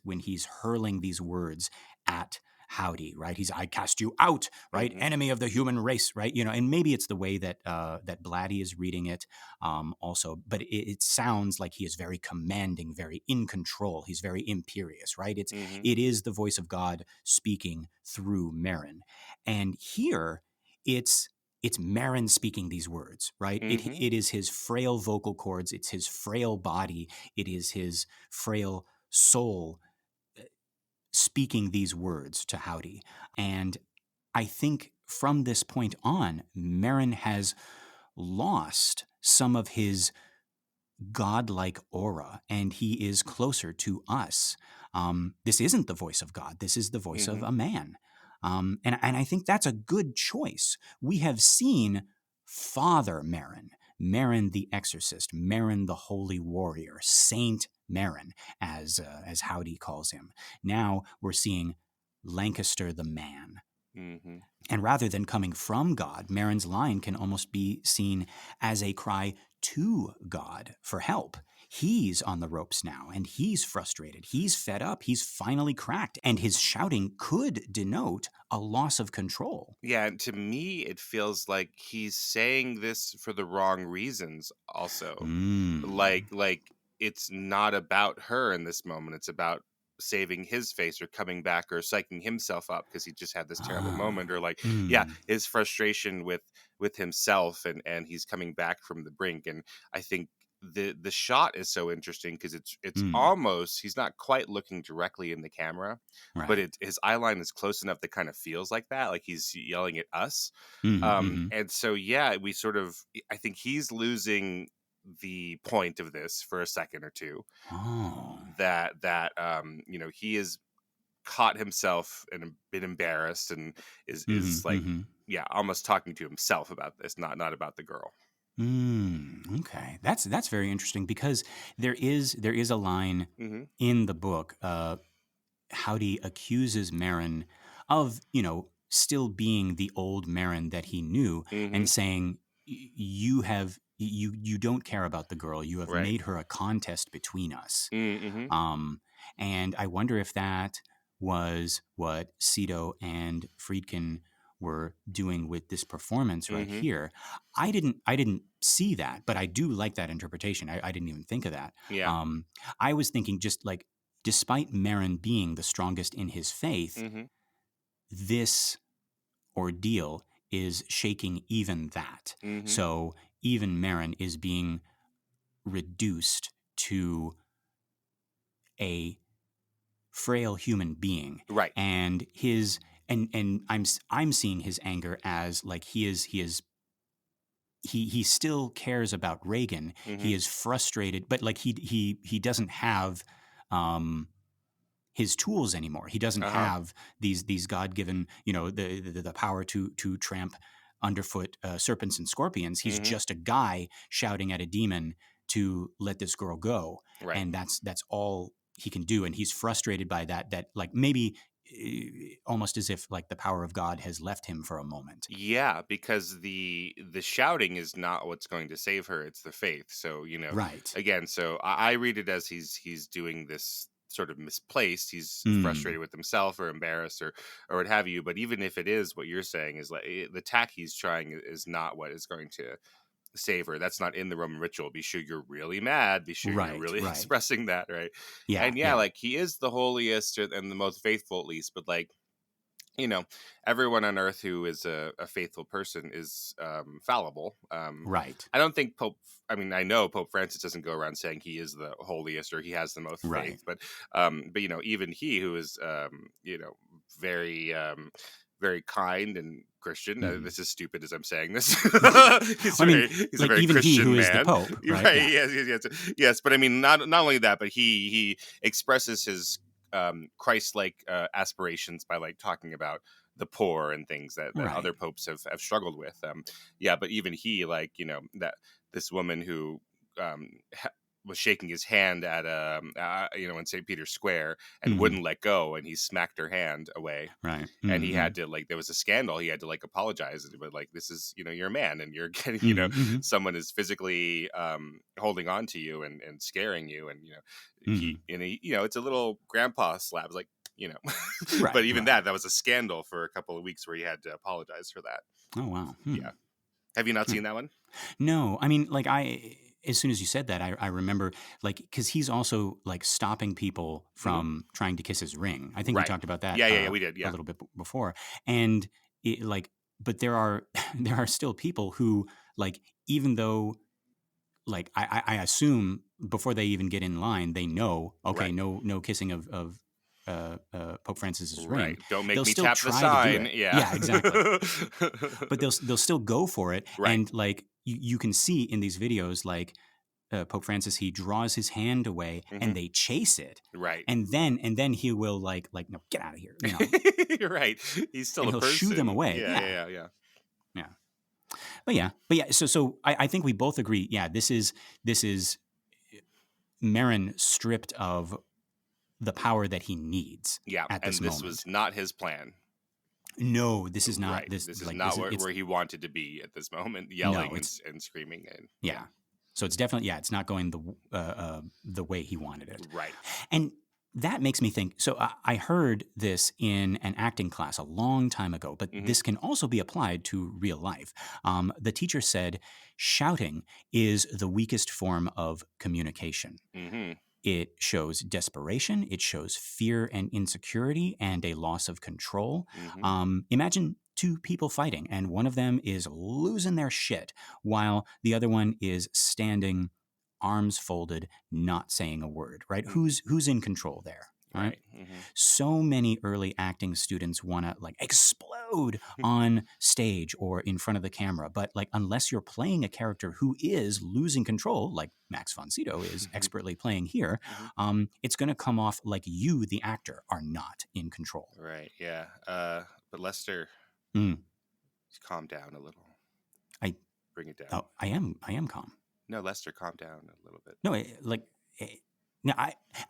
hurling these words at Howdy, right? He's I cast you out, right? Mhm. Enemy of the human race, right? And maybe it's the way that Blatty is reading it, also, but it sounds like he is very commanding, very in control. He's very imperious, right? It's Mhm. it is the voice of God speaking through Marin. And here it's Marin speaking these words, right? It Mhm. it is his frail vocal cords, it's his frail body, it is his frail soul speaking these words to Howdy. And I think from this point on, Marin has lost some of his godlike aura, and he is closer to us. This isn't the voice of God. This is the voice of Mhm. a man. And I think that's a good choice. We have seen Father Marin, Marin the Exorcist, Marin the Holy Warrior, Saint Marin, as Howdy calls him. Now we're seeing Lancaster the Man. Mhm. And rather than coming from God, Marin's line can almost be seen as a cry to God for help. he's on the ropes now, and he's frustrated. He's fed up. He's finally cracked, and his shouting could denote a loss of control. Yeah, and to me, it feels like he's saying this for the wrong reasons also. Mm. Like it's not about her in this moment. It's about saving his face or coming back or psyching himself up because he just had this terrible moment, Ah. or like, yeah, Mm. his frustration with himself, and he's coming back from the brink. And I think the shot is so interesting because it's Mm. almost, he's not quite looking directly in the camera, but Right. his eye line is close enough that kind of feels like that, like he's yelling at us. Mm-hmm, mm-hmm. And so, yeah, we sort of, I think he's losing the point of this for a second or two, Oh. that he has caught himself and been embarrassed, and is Mm-hmm, like, mm-hmm. yeah, almost talking to himself about this, not about the girl. Okay, that's very interesting because there is a line Mm-hmm. in the book. Howdy accuses Marin of, still being the old Marin that he knew, Mm-hmm. and saying, you don't care about the girl. You have Right. made her a contest between us." Mm-hmm. Um, and I wonder if that was what Sito and Friedkin were doing with this performance right Mm-hmm. here. I didn't see that, but I do like that interpretation. I didn't even think of that. Yeah. Um, I was thinking just like, despite Marin being the strongest in his faith, Mm-hmm. this ordeal is shaking even that. Mm-hmm. So even Marin is being reduced to a frail human being, Right. and his and I'm seeing his anger as like he still cares about Reagan. Mm-hmm. He is frustrated, but like he doesn't have um his tools anymore. He doesn't Uh-huh. have these God-given, the power to tramp underfoot serpents and scorpions. He's Mm-hmm. just a guy shouting at a demon to let this girl go, Right. and that's all he can do. And he's frustrated by that. That like maybe almost as if like the power of God has left him for a moment. Yeah, because the shouting is not what's going to save her, it's the faith. So, Right. again, so I read it as he's doing this sort of misplaced. He's Mm. frustrated with himself or embarrassed or what have you. But even if it is what you're saying, is like, the tack he's trying is not what is going to save her. That's not in the Roman ritual. Be sure you're really mad. Be sure you're Right. really Right. expressing that, right? Yeah. And yeah, Yeah. like he is the holiest and the most faithful, at least. But like, you know, everyone on earth who is a faithful person is fallible. Right. I don't think I mean, I know Pope Francis doesn't go around saying he is the holiest or he has the most Right. faith, but even he, who is very very kind and Christian. Mm. This is stupid as I'm saying this. I mean, He's a like very even he who Christian is the man. Pope, You're right? right. Yeah. Yes. But I mean, not only that, but he expresses his Christ-like aspirations by like talking about the poor and things that Right. other popes have struggled with. Yeah, but even he, like, that this woman who was shaking his hand at in St. Peter's Square and Mm. wouldn't let go, and he smacked her hand away, Right. and he Mm-hmm. had to, like, there was a scandal, he had to like apologize, but like, this is, you're a man and you're getting, Mm-hmm. Mm-hmm. someone is physically holding on to you and scaring you, and Mm-hmm. it's a little grandpa slap, like, you know but Right. even Right. that was a scandal for a couple of weeks where he had to apologize for that. Oh wow. Yeah, have you not Hmm. seen that one? No, I mean, like as soon as you said that, I remember like because he's also like stopping people Hmm. from trying to kiss his ring. I think we Right. talked about that Yeah, we did, a yeah. little bit before, and like, but there are there are still people who like even though like I assume before they even get in line, they know, okay, Right. no kissing of Pope Francis's ring. Right, don't make They'll me still tap the try to do sign. it. Yeah. Yeah, exactly. But they'll still go for it, Right. and like you can see in these videos, like Pope Francis, he draws his hand away, Hmm. and they chase it, Right. and then he will like no, get out of here, You're right, he's still and a he'll shoo them person. away. Yeah, Yeah, yeah, yeah. yeah. But yeah. So I think we both agree. Yeah, this is Marin stripped of the power that he needs Yeah, at this and this was moment. not his plan. No, this is not Right, this this is like not this is it's where he wanted to be at this moment, no, yelling and it's and screaming, and yeah. yeah. So it's definitely, it's not going the way he wanted it. Right. And that makes me think. So I heard this in an acting class a long time ago, but this can also be applied to real life. The teacher said shouting is the weakest form of communication. Mm-hmm. It shows desperation, it shows fear and insecurity and a loss of control. Imagine two people fighting, and one of them is losing their shit while the other one is standing, arms folded, not saying a word, right? Who's in control there? Right. So many early acting students want to like explode on stage or in front of the camera, but like unless you're playing a character who is losing control, like Max von Sydow is expertly playing here, it's going to come off like you, the actor, are not in control. Right. Yeah. But Lester, calm down a little. Bring it down. Oh, I am calm. No, Lester, calm down a little bit. No, no,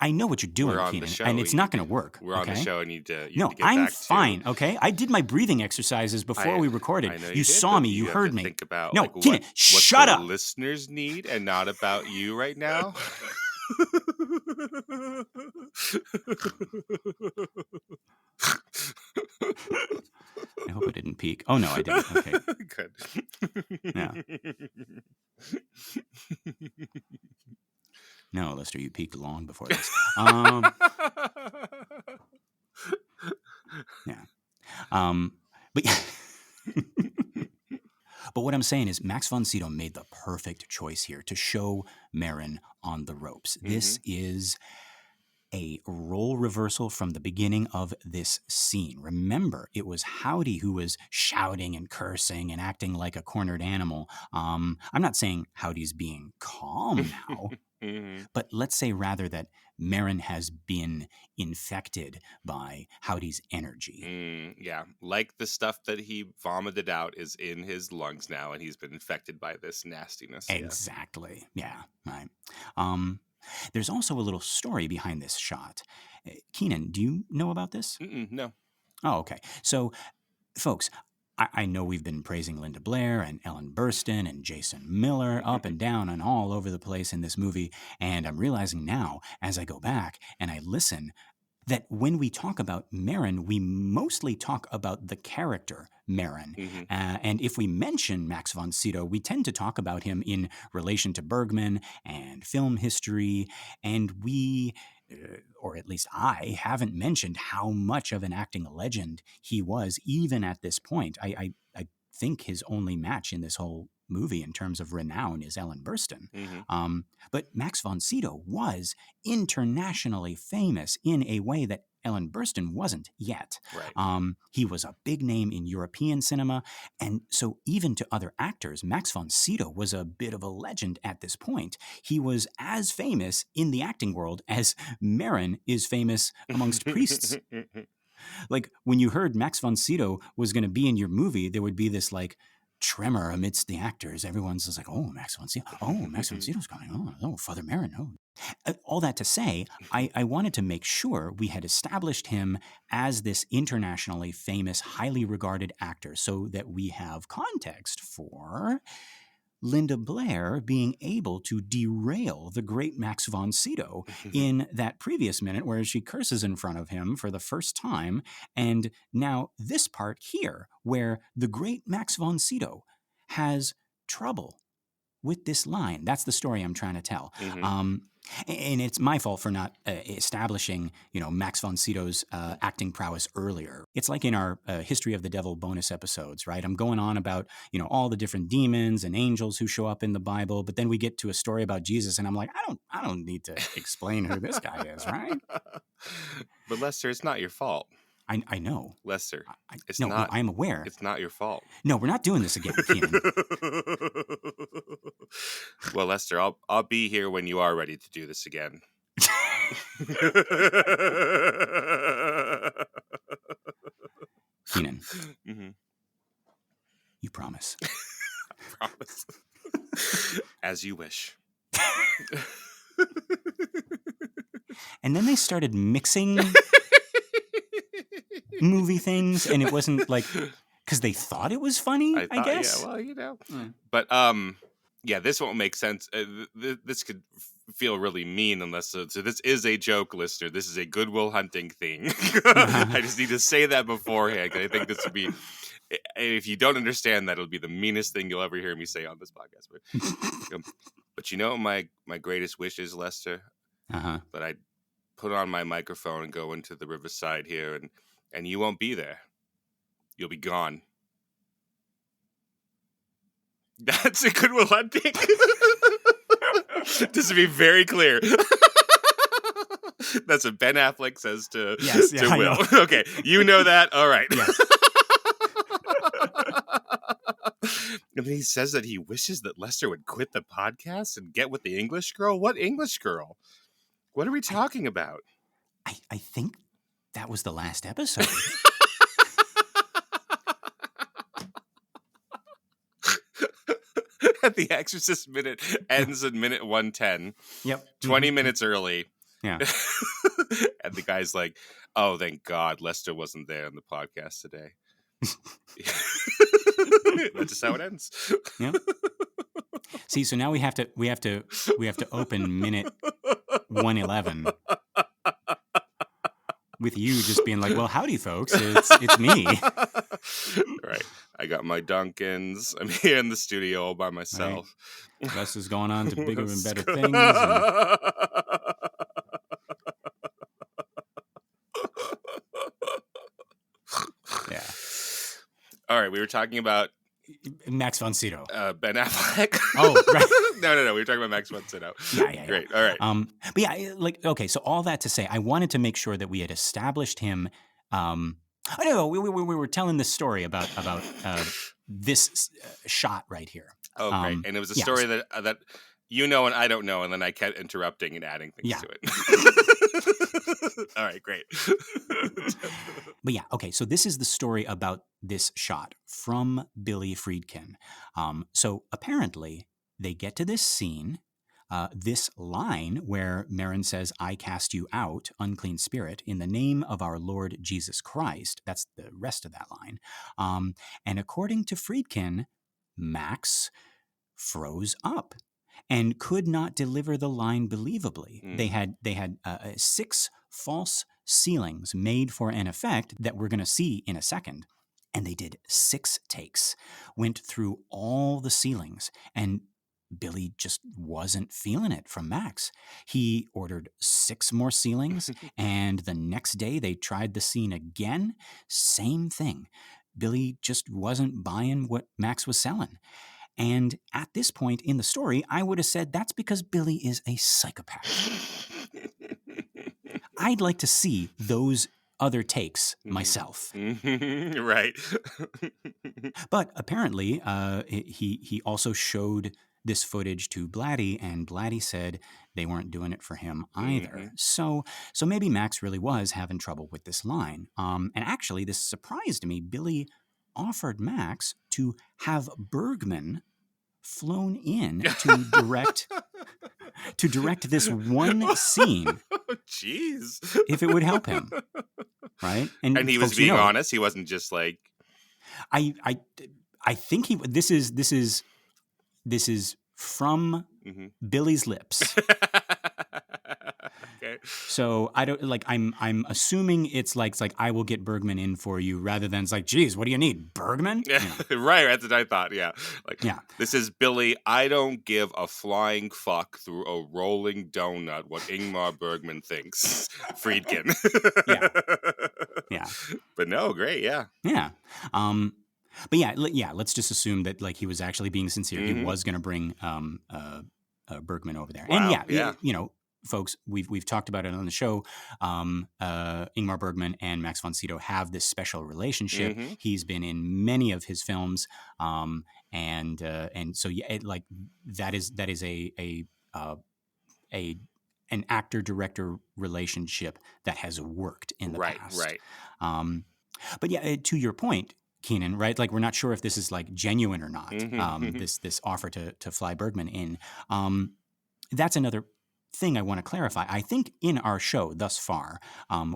I know what you're doing, Keenan, and it's not going to work. We're on the show, and you need to no, get I'm back fine. to... Okay, I did my breathing exercises before we recorded. I know you did, saw me. You have heard to me. Think about no, like, Keenan, what shut up. Listeners need, and not about you right now. I hope I didn't peek. Oh no, I didn't. Okay, good. Yeah. No, Lester, you peaked long before this. Yeah. But but what I'm saying is Max von Sydow made the perfect choice here to show Marin on the ropes. This is a role reversal from the beginning of this scene. Remember, it was Howdy who was shouting and cursing and acting like a cornered animal. I'm not saying Howdy's being calm now, but let's say rather that Marin has been infected by Howdy's energy. Yeah, like the stuff that he vomited out is in his lungs now, and he's been infected by this nastiness. Exactly. Yeah, right. There's also a little story behind this shot. Keenan, do you know about this? No. Oh, okay. So, folks, I know we've been praising Linda Blair and Ellen Burstyn and Jason Miller up and down and all over the place in this movie, and I'm realizing now, as I go back and I listen, that when we talk about Marin, we mostly talk about the character Marin. And if we mention Max von Sydow, we tend to talk about him in relation to Bergman and film history. And we, or at least I, haven't mentioned how much of an acting legend he was, even at this point. I think his only match in this whole movie in terms of renown is Ellen Burstyn. But Max von Sydow was internationally famous in a way that Ellen Burstyn wasn't yet. Right. He was a big name in European cinema, and so even to other actors, Max von Sydow was a bit of a legend at this point. He was as famous in the acting world as Marin is famous amongst priests. Like, when you heard Max von Sydow was going to be in your movie, there would be this, like, tremor amidst the actors. Everyone's just like, oh, Max von Sydow. Oh, Max von Sydow's coming. Oh, Father Marin. Oh. All that to say, I wanted to make sure we had established him as this internationally famous, highly regarded actor so that we have context for Linda Blair being able to derail the great Max von Sydow in that previous minute where she curses in front of him for the first time, and now this part here where the great Max von Sydow has trouble with this line. That's the story I'm trying to tell. And it's my fault for not establishing, Max von Sydow's acting prowess earlier. It's like in our History of the Devil bonus episodes, right? I'm going on about, all the different demons and angels who show up in the Bible, but then we get to a story about Jesus, and I'm like, I don't need to explain who this guy is, right? But Lester, it's not your fault. I know. Lester, no, I am aware. It's not your fault. No, we're not doing this again, Keenan. Well, Lester, I'll be here when you are ready to do this again. Keenan, you promise? I promise. As you wish. And then they started mixing movie things, and it wasn't like because they thought it was funny, I guess. Yeah, well, But Yeah, this won't make sense. This could feel really mean unless so this is a joke, listener. This is a Goodwill Hunting thing. I just need to say that beforehand, 'cause I think this would be. If you don't understand that, it'll be the meanest thing you'll ever hear me say on this podcast. But you know, my greatest wish is, Lester, that I put on my microphone and go into the riverside here, and you won't be there. You'll be gone. That's a Goodwill Hunting. Just to be very clear. That's what Ben Affleck says to Will. Okay, you know that? All right. Yes. I mean, he says that he wishes that Lester would quit the podcast and get with the English girl. What English girl? What are we talking about? I think that was the last episode. The Exorcist Minute ends in minute 110. Yep. 20 minutes early. Yeah. And the guy's like, oh, thank God Lester wasn't there on the podcast today. That's just how it ends. Yeah. See, so now we have to open minute 111 with you just being like, well, howdy, folks. It's me. Right. I got my Dunkins. I'm here in the studio all by myself. Right. Lester's going on to bigger and better things. Yeah. All right. We were talking about Max von Sydow. Ben Affleck. Oh, right. No. We were talking about Max von Sydow. Yeah. Great. All right. But yeah, okay. So all that to say, I wanted to make sure that we had established him. I don't know. We were telling this story about this shot right here. Oh, great. And it was a story that you know and I don't know, and then I kept interrupting and adding things to it. All right, great. But yeah, okay. So this is the story about this shot from Billy Friedkin. So apparently they get to this scene. This line where Marin says, I cast you out, unclean spirit, in the name of our Lord Jesus Christ. That's the rest of that line. And according to Friedkin, Max froze up and could not deliver the line believably. They had 6 false ceilings made for an effect that we're going to see in a second. And they did 6 takes, went through all the ceilings, and Billy just wasn't feeling it from Max. He ordered 6 more ceilings, and the next day they tried the scene again. Same thing. Billy just wasn't buying what Max was selling. And at this point in the story, I would have said that's because Billy is a psychopath. I'd like to see those other takes myself. Right. But apparently, he also showed this footage to Blatty, and Blatty said they weren't doing it for him either. So maybe Max really was having trouble with this line. And actually, this surprised me. Billy offered Max to have Bergman flown in to direct this one scene. Jeez. If it would help him. Right? And he was being honest. He wasn't just like, I think this is from Billy's lips. Okay. So I don't I'm assuming it's like I will get Bergman in for you rather than it's like, geez, what do you need? Bergman? Yeah. Right. That's what I thought. Yeah. This is Billy. I don't give a flying fuck through a rolling donut what Ingmar Bergman thinks. Friedkin. Yeah. But no, great. Yeah. Yeah. But yeah, let's just assume that he was actually being sincere. He was going to bring Bergman over there. Wow, and folks, we've talked about it on the show. Ingmar Bergman and Max von Sydow have this special relationship. He's been in many of his films, and so that is an actor-director relationship that has worked in the past. Right. But yeah, to your point, Keenan, right? We're not sure if this is genuine or not. This offer to fly Bergman in. That's another thing I want to clarify. I think in our show thus far,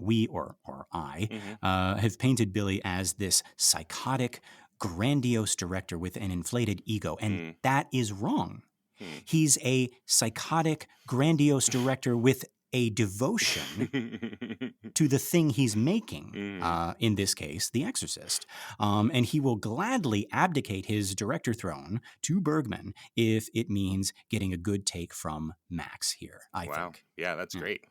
we or I have painted Billy as this psychotic, grandiose director with an inflated ego, and that is wrong. Hmm. He's a psychotic, grandiose director with a devotion to the thing he's making, in this case, The Exorcist. And he will gladly abdicate his director throne to Bergman if it means getting a good take from Max here, I Wow. think. Yeah, that's great.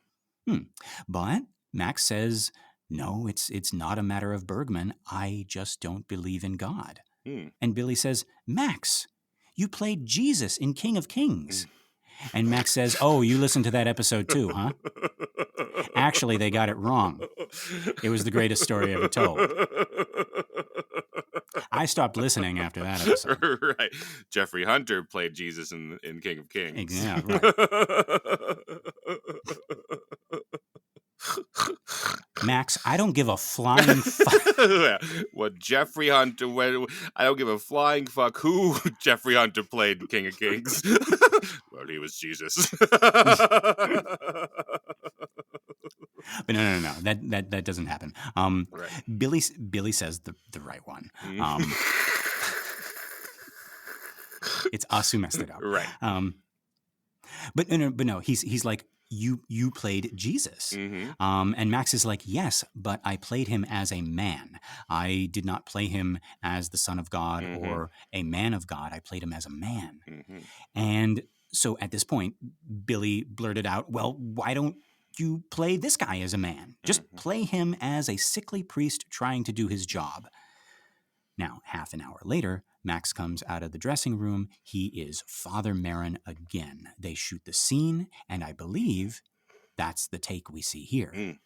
But Max says, no, it's not a matter of Bergman. I just don't believe in God. And Billy says, Max, you played Jesus in King of Kings. And Max says, oh, you listened to that episode too, huh? Actually, they got it wrong. It was the greatest story ever told. I stopped listening after that episode. Right. Jeffrey Hunter played Jesus in King of Kings. Yeah, right. Max, I don't give a flying fuck. What Jeffrey Hunter, I don't give a flying fuck who Jeffrey Hunter played in King of Kings. Well, he was Jesus. But no. That doesn't happen. Right. Billy says the right one. It's us who messed it up. Right. But no. He's like, you played Jesus. And Max is like, yes, but I played him as a man. I did not play him as the Son of God or a man of God. I played him as a man. And so at this point, Billy blurted out, well, why don't you play this guy as a man? Just play him as a sickly priest trying to do his job. Now, half an hour later, Max comes out of the dressing room. He is Father Merrin again. They shoot the scene, and I believe that's the take we see here.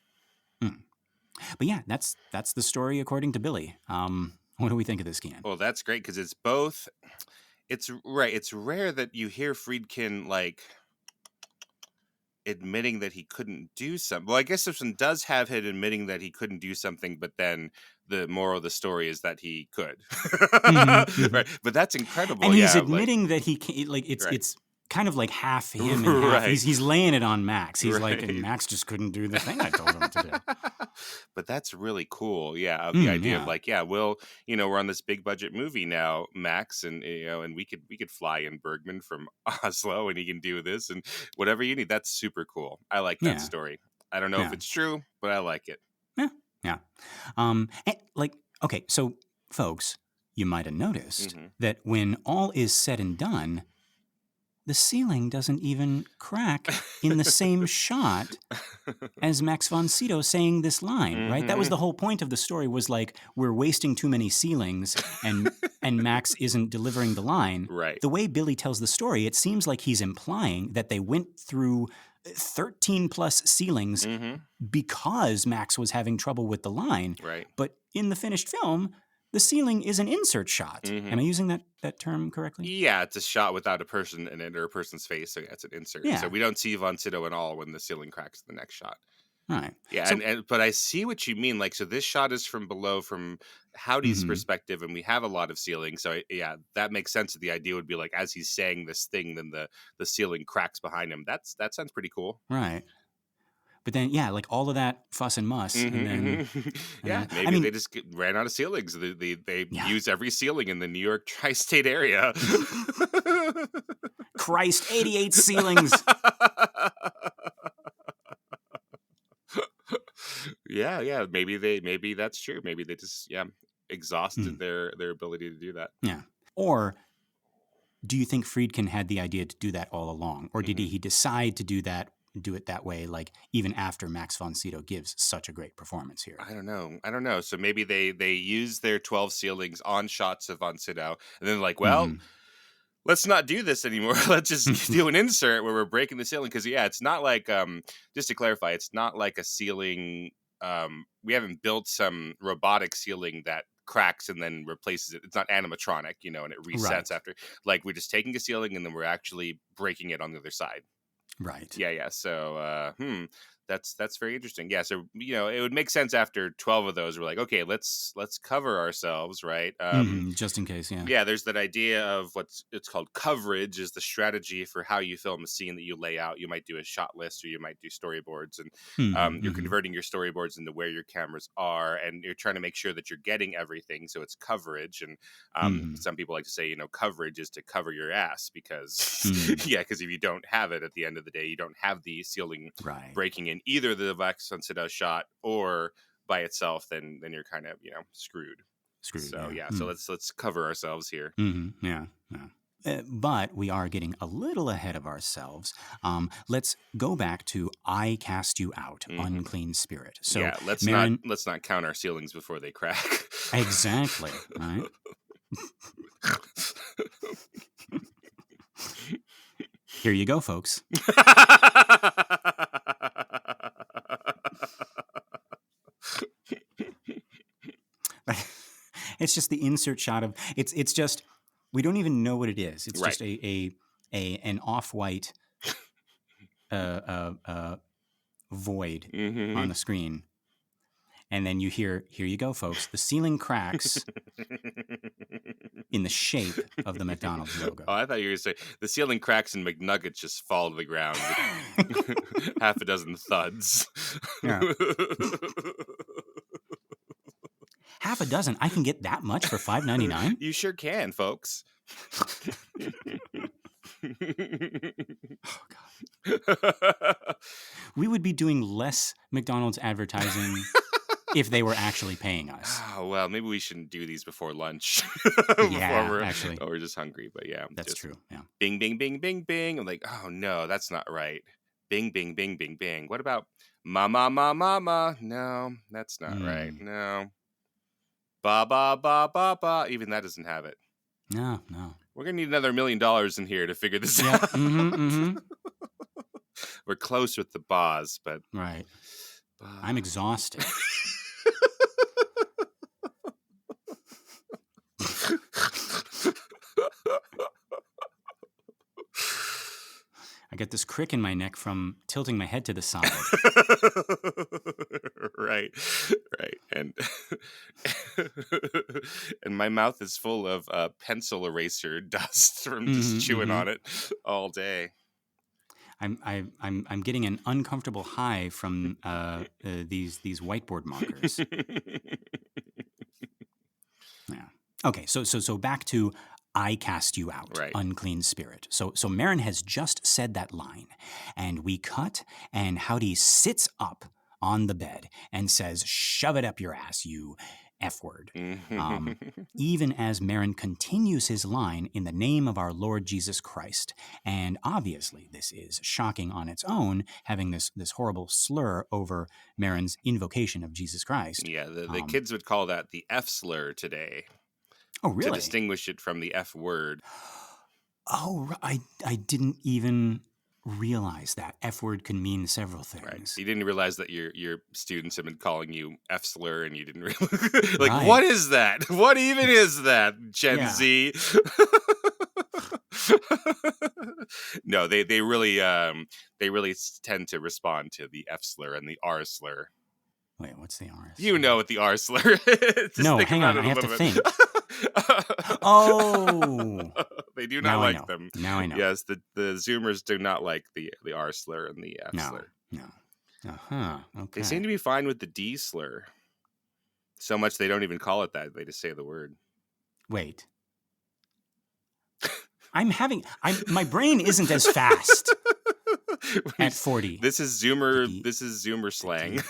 But yeah, that's the story according to Billy. What do we think of this, Kenan? Well, that's great because it's both. It's right. It's rare that you hear Friedkin like admitting that he couldn't do something. Well, I guess this one does have him admitting that he couldn't do something, but then the moral of the story is that he could. Right. But that's incredible. And he's admitting that he can't, like, it's kind of like half him and half. Right. He's laying it on Max. He's like, and Max just couldn't do the thing I told him to do. But that's really cool. Yeah. The idea of like, we're on this big budget movie now, Max, and and we could fly in Bergman from Oslo and he can do this and whatever you need. That's super cool. I like that story. I don't know if it's true, but I like it. Yeah. Okay, so folks, you might have noticed that when all is said and done, the ceiling doesn't even crack in the same shot as Max von Sydow saying this line, right? That was the whole point of the story, was like, we're wasting too many ceilings and Max isn't delivering the line. Right. The way Billy tells the story, it seems like he's implying that they went through 13 plus ceilings because Max was having trouble with the line. Right. But in the finished film, the ceiling is an insert shot. Am I using that term correctly? Yeah, it's a shot without a person in it or a person's face. So it's an insert. Yeah. So we don't see von Sydow at all when the ceiling cracks in the next shot. Right. Yeah, So, but I see what you mean. Like, so this shot is from below, from Howdy's perspective, and we have a lot of ceiling. So that makes sense. The idea would be like, as he's saying this thing, then the ceiling cracks behind him. That sounds pretty cool. right. But then, like all of that fuss and muss, and then Maybe they just ran out of ceilings. They use every ceiling in the New York tri-state area. Christ, 88 ceilings. Yeah. Maybe that's true. Maybe they just exhausted their ability to do that. Yeah. Or do you think Friedkin had the idea to do that all along, or did he decide to do it that way, like even after Max von Sydow gives such a great performance here? I don't know. So maybe they use their 12 ceilings on shots of von Sydow, and then like, well, let's not do this anymore. Let's just do an insert where we're breaking the ceiling. Because it's not like just to clarify, it's not like a ceiling. We haven't built some robotic ceiling that cracks and then replaces it. It's not animatronic, and it resets after. Like, we're just taking a ceiling and then we're actually breaking it on the other side. Right. Yeah. So, That's very interesting. Yeah, so it would make sense after 12 of those. We're like, okay, let's cover ourselves, right? Just in case, yeah. Yeah, there's that idea of it's called coverage, is the strategy for how you film a scene that you lay out. You might do a shot list, or you might do storyboards, and you're converting your storyboards into where your cameras are, and you're trying to make sure that you're getting everything. So it's coverage, and some people like to say, coverage is to cover your ass, because because if you don't have it at the end of the day, you don't have the ceiling breaking in either the Vex Sunset shot or by itself, then you're kind of screwed. So so let's cover ourselves here. Yeah. But we are getting a little ahead of ourselves. Let's go back to "I cast you out, unclean spirit." So let's not count our ceilings before they crack. Exactly. Right. Here you go, folks. It's just the insert shot of it's just, we don't even know what it is. It's just an off-white void on the screen. And then you hear, "Here you go, folks. The ceiling cracks in the shape of the McDonald's logo." Oh, I thought you were going to say the ceiling cracks and McNuggets just fall to the ground with half a dozen thuds. Yeah. Half a dozen? I can get that much for $5.99? You sure can, folks. Oh, God. We would be doing less McDonald's advertising if they were actually paying us. Oh, well, maybe we shouldn't do these before lunch. Actually. We're just hungry, but yeah. That's true, yeah. Bing, bing, bing, bing, bing. I'm like, oh, no, that's not right. Bing, bing, bing, bing, bing. What about mama, mama, mama? No, that's not right. No. Ba, ba, ba, ba, ba. Even that doesn't have it. No. We're going to need another $1 million in here to figure this out. We're close with the bas, but... Right. I'm exhausted. I get this crick in my neck from tilting my head to the side. Right. And and my mouth is full of pencil eraser dust from just chewing on it all day. I'm getting an uncomfortable high from these whiteboard markers. Yeah. Okay. So back to "I cast you out, unclean spirit." So Marin has just said that line, and we cut, and Howdy sits up on the bed and says, "Shove it up your ass, you F word." Even as Marin continues his line, "In the name of our Lord Jesus Christ." And obviously this is shocking on its own, having this horrible slur over Marin's invocation of Jesus Christ. Yeah, the kids would call that the F slur today. Oh, really? To distinguish it from the F word. Oh, I didn't even realize that F word can mean several things. Right. You didn't realize that your students have been calling you F slur, and you didn't realize. Like, what is that? What even is that, Gen Z? No, they really tend to respond to the F slur and the R slur. Wait, what's the R slur? You know what the R slur is. No, hang on, I have to think. Oh, they do not like them. Now I know. Yes, the Zoomers do not like the R slur and the F slur. No. Okay. They seem to be fine with the D slur. So much they don't even call it that. They just say the word. Wait. My brain isn't as fast at 40. This is Zoomer slang.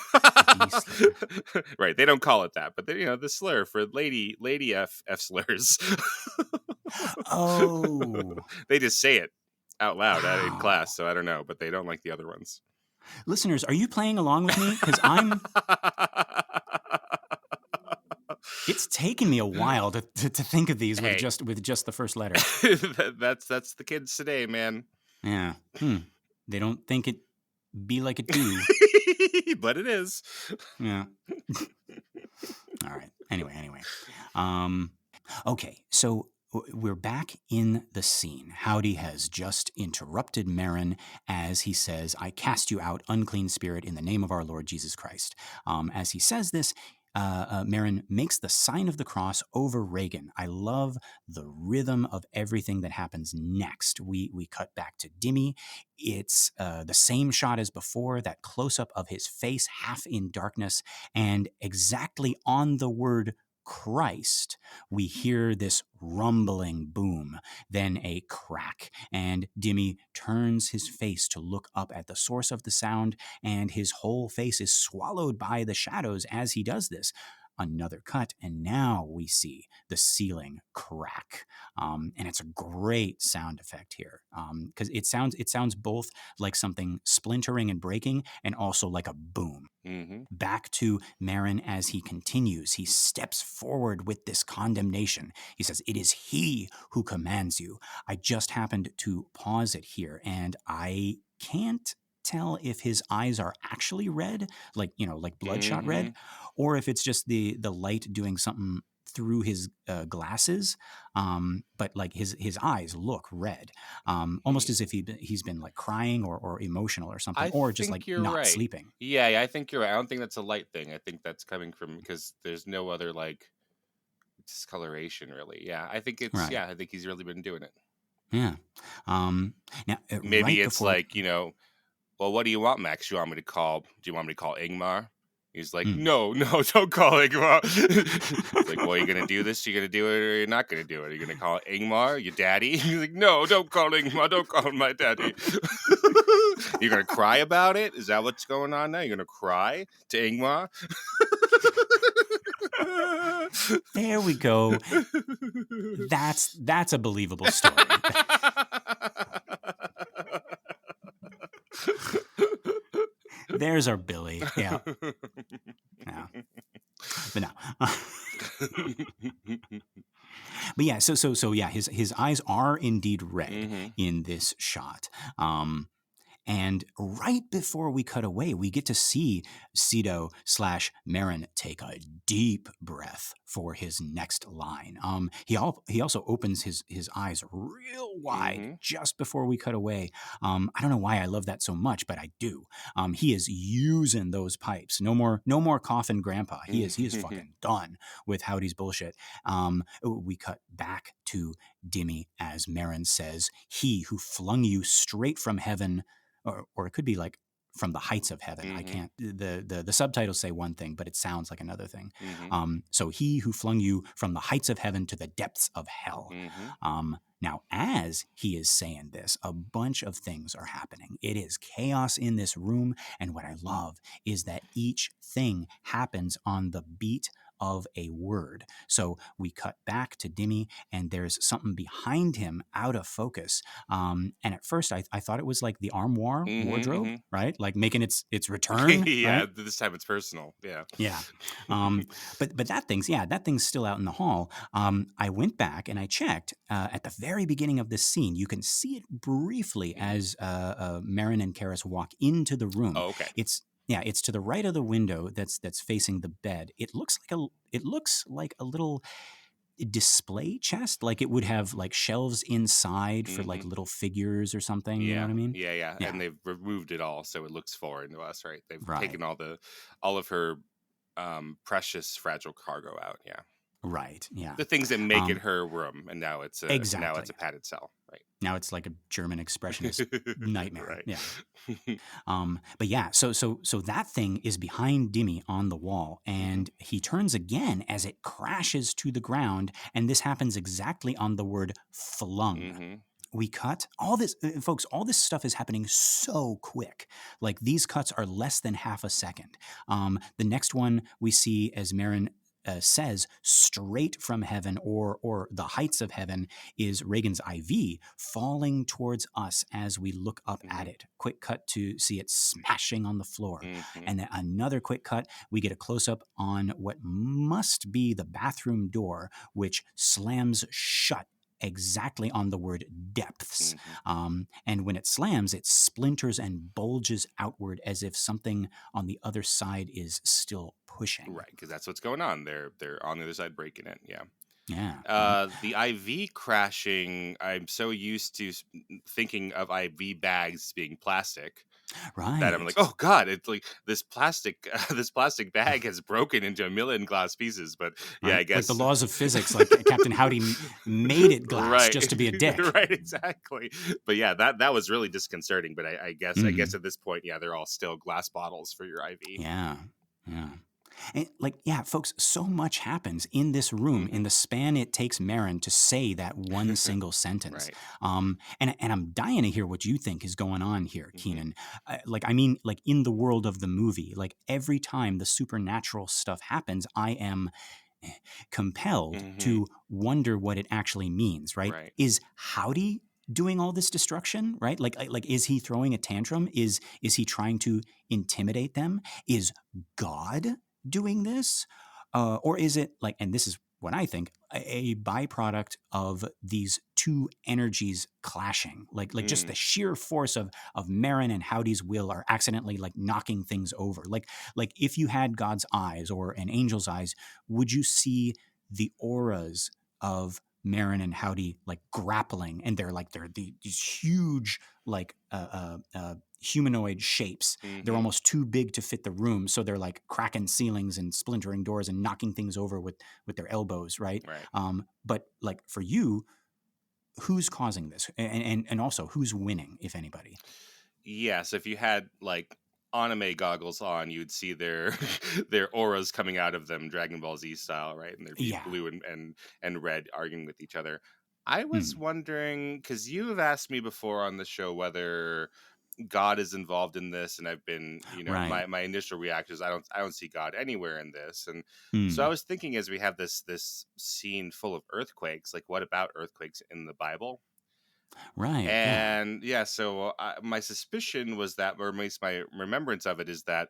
Right, they don't call it that, but the slur for lady F slurs. Oh. They just say it out loud in class, so I don't know, but they don't like the other ones. Listeners, are you playing along with me? Because it's taken me a while to think of these with just the first letter. That's the kids today, man. Yeah. They don't think it be like it do. But it is. Yeah. All right. Anyway. Okay. So we're back in the scene. Howdy has just interrupted Marin as he says, I cast you out, unclean spirit, in the name of our Lord Jesus Christ. As he says this, Marin makes the sign of the cross over Reagan. I love the rhythm of everything that happens next. We cut back to Dimi. It's the same shot as before, that close-up of his face half in darkness, and exactly on the word Christ, we hear this rumbling boom, then a crack, and Dimi turns his face to look up at the source of the sound, and his whole face is swallowed by the shadows as he does this. Another cut, and now we see the ceiling crack, and it's a great sound effect here because it sounds both like something splintering and breaking, and also like a boom. Mm-hmm. Back to Marin as he continues. He steps forward with this condemnation. He says, it is he who commands you. I just happened to pause it here, and I can't tell if his eyes are actually red, like, like bloodshot Mm-hmm. red, or if it's just the light doing something through his glasses, but like his eyes look red, almost as if he's been like crying or emotional or something, I or just like think you're not right. sleeping. Yeah, I think you're right. I don't think that's a light thing. I think that's coming from because there's no other like discoloration really. Yeah, Right. I think he's really been doing it. Yeah. Now, Maybe right it's before. like, well, what do you want, Max? Do you want me to call Ingmar? He's like, Mm. no, no, don't call Ingmar. It's like, well, are you gonna do this? You're gonna do it, or you're not gonna do it? Are you gonna call Ingmar, your daddy? He's like, no, don't call Ingmar. Don't call him my daddy. You're gonna cry about it? Is that what's going on now? You're gonna cry to Ingmar? There we go. That's a believable story. There's our Billy. Yeah. Yeah. But no. But yeah, so yeah, his eyes are indeed red Mm-hmm. in this shot. And right before we cut away, we get to see Sido/Marin take a deep breath for his next line. He also opens his eyes real wide Mm-hmm. just before we cut away. I don't know why I love that so much, but I do. He is using those pipes. No more coffin grandpa. He is fucking done with Howdy's bullshit. We cut back to Dimi as Marin says, "He who flung you straight from heaven." Or it could be like from the heights of heaven. I Mm-hmm. can't. The subtitles say one thing, but it sounds like another thing. Mm-hmm. So he who flung you from the heights of heaven to the depths of hell. Mm-hmm. Now, as he is saying this, a bunch of things are happening. It is chaos in this room, and what I love is that each thing happens on the beat of a word. So we cut back to Dimi, and there's something behind him out of focus. And at first, I thought it was like the armoire wardrobe, Mm-hmm. right? Like making its return, Yeah, right? this time it's personal. Yeah. Yeah. But that thing's still out in the hall. I went back and I checked at the very beginning of this scene. You can see it briefly Mm-hmm. as Marin and Karis walk into the room. Oh, okay. It's to the right of the window that's facing the bed. It looks like a little display chest, like it would have like shelves inside for like Mm-hmm. little figures or something. You know Yeah, what I mean? yeah. Yeah. And they've removed it all, so it looks foreign to us, right? They've Right. taken all of her precious fragile cargo out. Yeah, Right. Yeah. the things that make it Um, her room, and now it's exactly. a padded cell, right? Now it's like a German expressionist nightmare. Right. Yeah. But yeah, so that thing is behind Dimi on the wall, Mm-hmm. and he turns again as it crashes to the ground, and this happens exactly on the word flung. Mm-hmm. We cut all this, folks. All this stuff is happening so quick. Like these cuts are less than half a second. The next one we see as Marin says, straight from heaven or the heights of heaven is Reagan's IV falling towards us as we look up Mm-hmm. at it. Quick cut to see it smashing on the floor. Mm-hmm. And then another quick cut, we get a close up on what must be the bathroom door, which slams shut exactly on the word depths. Mm-hmm. And when it slams, it splinters and bulges outward as if something on the other side is still pushing. Right, because that's what's going on. They're on the other side breaking it. Yeah. Yeah. Mhm. The IV crashing, I'm so used to thinking of IV bags being plastic that I'm like, Right. oh god, it's like this plastic this plastic bag has broken into a million glass pieces. But yeah, Right. I Like the guess laws of physics, like Captain Howdy made it glass right, just to be a dick. right, exactly. But yeah, that was really disconcerting. But I guess Mhm. at this point, yeah, they're all still glass bottles for your IV. Yeah. Yeah. And like, yeah, folks, so much happens in this room in Hmm. the span it takes Marin to say that one single sentence. Right. And I'm dying to hear what you think is going on here, Hmm. Keenan. I mean, like in the world of the movie, like every time the supernatural stuff happens, I am compelled Hmm. to wonder what it actually means, right? Right. Is Howdy doing all this destruction, right? Like is he throwing a tantrum? Is he trying to intimidate them? Is God doing this? Or is it like, and this is what I think, a byproduct of these two energies clashing, like just the Mm. sheer force of Marin and Howdy's will are accidentally like knocking things over. Like if you had God's eyes or an angel's eyes, would you see the auras of Marin and Howdy like grappling, and these huge like humanoid shapes. They're Hmm. almost too big to fit the room, so they're like cracking ceilings and splintering doors and knocking things over with their elbows, right? Right. But like for you, who's causing this, and also who's winning, if anybody? Yeah, so if you had like anime goggles on, you'd see their their auras coming out of them, Dragon Ball Z style, right? And there'd be Yeah. blue and red arguing with each other. I was Hmm. wondering because you have asked me before on the show whether God is involved in this, and I've been, Right. my initial reaction is I don't see God anywhere in this, and so I Hmm. was thinking as we have this scene full of earthquakes, like what about earthquakes in the Bible? Right. Yeah. And yeah, so my suspicion was that, or at least my remembrance of it, is that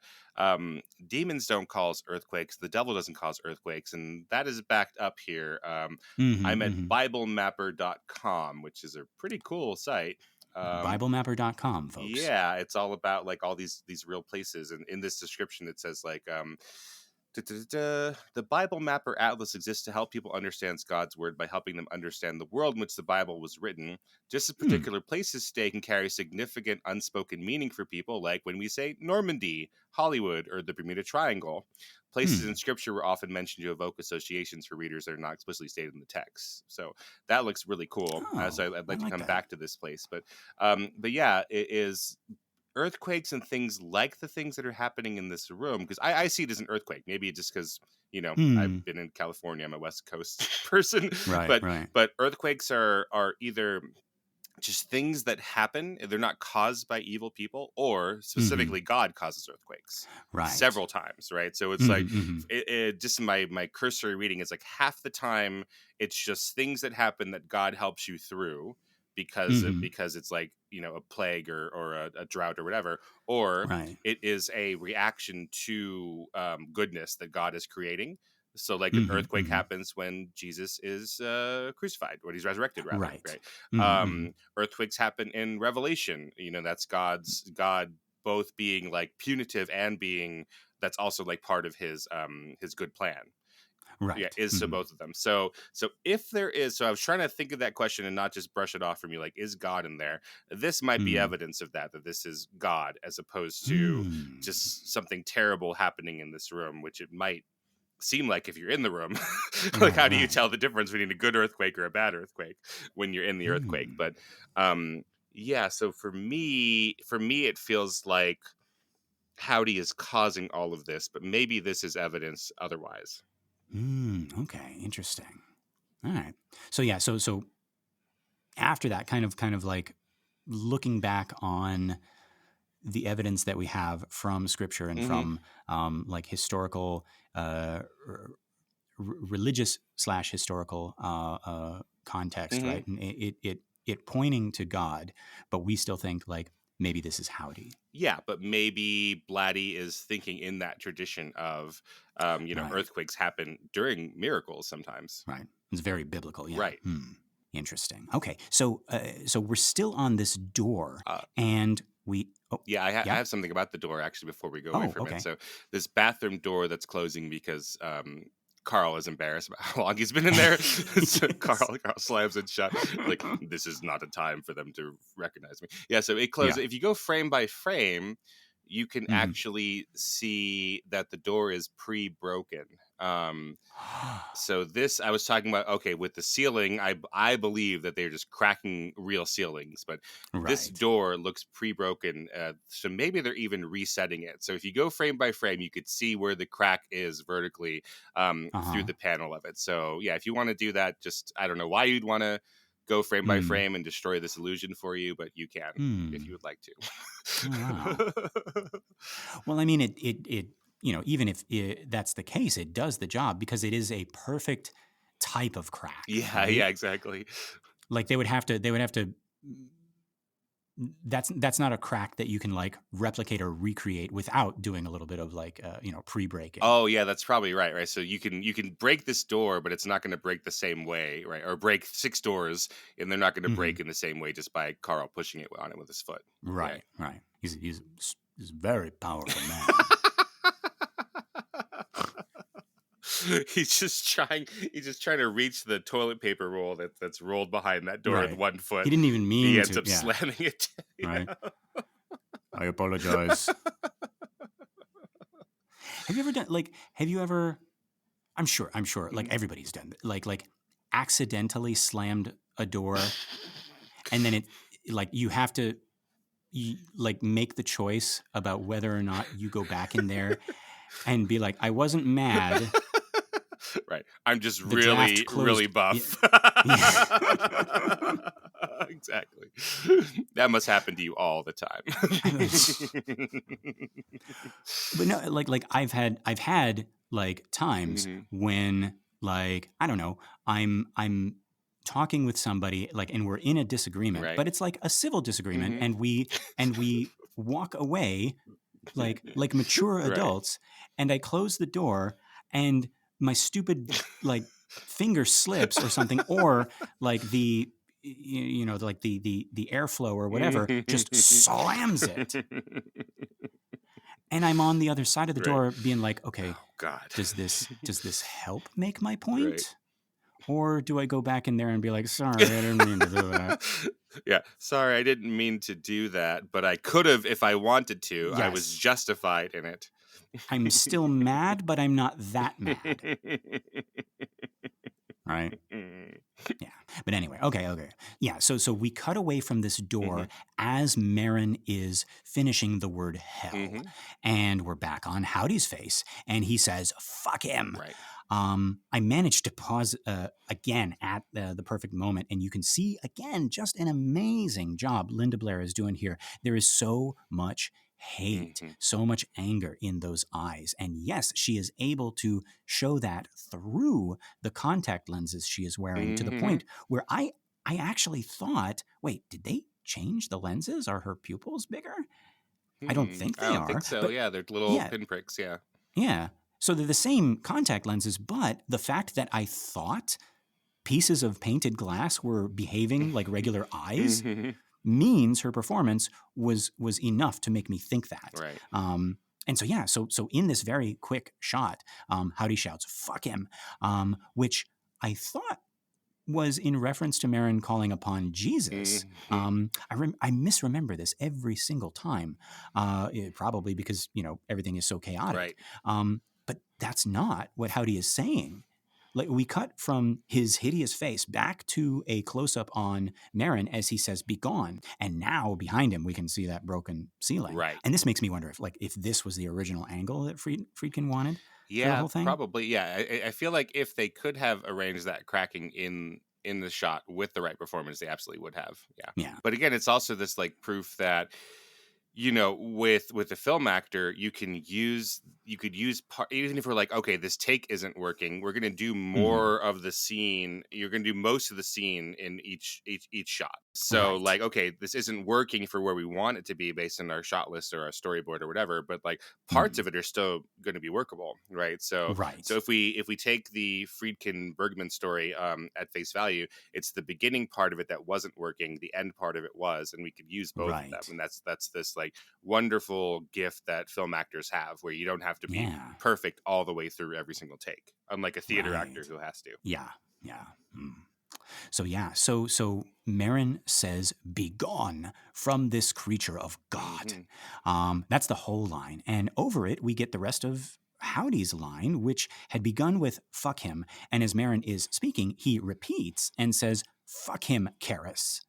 demons don't cause earthquakes, the devil doesn't cause earthquakes, and that is backed up here. I'm Hmm. at Hmm. BibleMapper.com, which is a pretty cool site. Um, BibleMapper.com, folks. yeah, it's all about like all these real places, and in this description it says like the Bible Mapper Atlas exists to help people understand God's word by helping them understand the world in which the Bible was written. Just as Hmm. particular places stay can carry significant unspoken meaning for people, like when we say Normandy, Hollywood, or the Bermuda Triangle. Places in Hmm. Scripture were often mentioned to evoke associations for readers that are not explicitly stated in the text. So that looks really cool. So Oh, I'd I like to like come that. back to this place, but yeah, it is earthquakes and things like the things that are happening in this room, because I see it as an earthquake. Maybe just because I've Hmm. been in California, I'm a West Coast person. Right. but Right. but earthquakes are either just things that happen, they're not caused by evil people, or Hmm. specifically God causes earthquakes Right. several times, right? So it's like Hmm. just in my cursory reading, it's like half the time it's just things that happen that God helps you through Hmm. because it's like a plague or a drought or whatever, or Right. it is a reaction to goodness that God is creating. So like an Hmm. earthquake Hmm. happens when Jesus is crucified, when he's resurrected rather, Right. right? Hmm. Earthquakes happen in Revelation. That's God both being like punitive and being that's also like part of his good plan. Yeah, Right. is so Hmm. both of them. So if there is, so I was trying to think of that question and not just brush it off from you, like, is God in there? This might be Hmm. evidence of that this is God as opposed to Hmm. just something terrible happening in this room, which it might seem like if you're in the room. Like, Right. how do you Right. tell the difference between a good earthquake or a bad earthquake when you're in the earthquake? Hmm. But um yeah, so for me it feels like Howdy is causing all of this, but maybe this is evidence otherwise. Hmm. Okay. Interesting. All right. So yeah. So after that, kind of like looking back on the evidence that we have from Scripture and Hmm. from like historical, religious slash historical context, Hmm. right? And it pointing to God, but we still think like maybe this is Howdy, Yeah, but maybe Blatty is thinking in that tradition of right? earthquakes happen during miracles sometimes. Right. It's very biblical. Yeah. Right. Hmm. Interesting. Okay. So we're still on this door, uh, and we. Oh, Yeah, I yeah. have something about the door actually before we go away Oh, from it. okay. So this bathroom door that's closing because Carl is embarrassed about how long he's been in there. So Yes. Carl slams it shut. Like, this is not a time for them to recognize me. Yeah, so it closes. Yeah. If you go frame by frame, you can Mhm. actually see that the door is pre-broken. So this, I was talking about, okay, with the ceiling, I believe that they're just cracking real ceilings, but this Right. door looks pre-broken, so maybe they're even resetting it. So if you go frame by frame, you could see where the crack is vertically, through Uh-huh. the panel of it. So yeah, if you want to do that, just, I don't know why you'd want to go frame by Mm. frame and destroy this illusion for you, but you can if you Mm. would like Oh, wow. to. Well, I mean, it even if that's the case, it does the job because it is a perfect type of crack, Yeah, right? yeah, exactly. Like they would have to that's not a crack that you can like replicate or recreate without doing a little bit of like pre-breaking. Oh yeah, that's probably right, right? So you can break this door, but it's not going to break the same way, right? Or break 6 doors, and they're not going to Hmm. break in the same way just by Carl pushing it on it with his foot. Yeah. Right, right. He's a very powerful man. He's just trying to reach the toilet paper roll that's rolled behind that door with Right. one He foot. didn't even He mean ends to. up Yeah. slamming it. Right. Yeah. I apologize. Have you ever done like? Have you ever? I'm sure. Like Mhm. everybody's done. Like accidentally slammed a door, and then it like you have to like make the choice about whether or not you go back in there and be like, I wasn't mad. Right. I'm just The draft really, really closed. Yeah. buff. Yeah. Exactly. That must happen to you all the time. But no, like I've had like times Mhm. when like I don't know, I'm talking with somebody like and we're in a disagreement, Right. but it's like a civil disagreement Mhm. and we walk away like mature Right. adults and I close the door and my stupid like finger slips or something or like like the airflow or whatever just slams it and I'm on the other side of the Right. door being like, okay, Oh God. does this help make my Right. point? Or do I go back in there and be like, sorry, I didn't mean to do that? Yeah. Sorry, I didn't mean to do that, but I could have if I wanted to. I was Yes, justified in it. I'm still mad, but I'm not that mad. Right? Yeah. But anyway, okay. Yeah, so we cut away from this door Mhm. as Marin is finishing the word hell. Mhm. And we're back on Howdy's face, and he says, fuck him. Right. I managed to pause again at the perfect moment, and you can see again just an amazing job Linda Blair is doing here. There is so much hate, Mhm. so much anger in those eyes, and yes, she is able to show that through the contact lenses she is wearing to the Mhm. point where I actually thought, wait, did they change the lenses? Are her pupils bigger? I don't think I they don't are, think so. but Yeah, they're little yeah, pinpricks. Yeah. yeah. So they're the same contact lenses, but the fact that I thought pieces of painted glass were behaving like regular eyes Mhm. means her performance was enough to make me think that. Right. And so yeah, so in this very quick shot, Howdy shouts "fuck him," which I thought was in reference to Marin calling upon Jesus. Mhm. I misremember this every single time, probably because everything is so chaotic. Right. But that's not what Howdy is saying. Like we cut from his hideous face back to a close up on Marin as he says "be gone," and now behind him we can see that broken ceiling. Right. And this makes me wonder if this was the original angle that Friedkin wanted for the Yeah, whole thing. probably. Yeah, I feel like if they could have arranged that cracking in the shot with the right performance, they absolutely would have. Yeah, Yeah. but again, it's also this like proof that with a film actor, you could use part, even if we're like, okay, this take isn't working, we're going to do Hmm. more of the scene. You're going to do most of the scene in each shot. So Right. like, okay, this isn't working for where we want it to be based on our shot list or our storyboard or whatever, but like parts Mm. of it are still going to be workable, right? So Right. if we take the Friedkin Bergman story at face value, it's the beginning part of it that wasn't working, the end part of it was, and we could use both of them. Right. And that's this like wonderful gift that film actors have, where you don't have have to be Yeah. perfect all the way through every single take, unlike a theater actor Right. who has to. Yeah. Yeah. So yeah, so Marin says, "Be gone from this creature of God." Mm-hmm. That's the whole line, and over it we get the rest of Howdy's line, which had begun with "fuck him," and as Marin is speaking, he repeats and says, "Fuck him, Karis."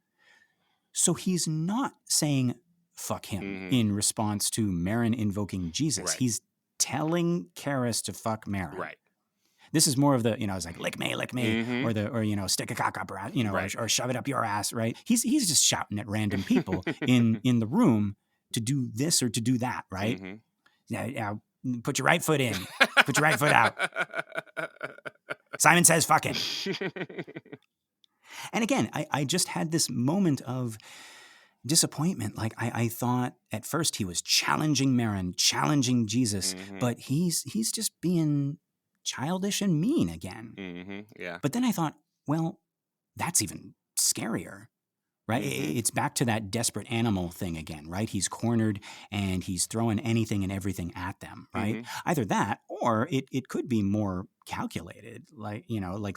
So he's not saying "fuck him" Mm-hmm. in response to Marin invoking Jesus. Right. He's telling Karis to fuck Marin. Right. This is more of the, it's like lick me, Mm-hmm. or stick a cock up, Right. or shove it up your ass, right? He's just shouting at random people in the room to do this or to do that, right? Mm-hmm. Yeah, put your right foot in, put your right foot out. Simon says fucking. And again, I just had this moment of disappointment. Like I thought at first he was challenging Marin, challenging Jesus, Mm-hmm. but he's just being childish and mean again. Mm-hmm. Yeah. But then I thought, well, that's even scarier, right? Mm-hmm. It's back to that desperate animal thing again, right? He's cornered and he's throwing anything and everything at them, right? Mm-hmm. Either that or it could be more calculated, like,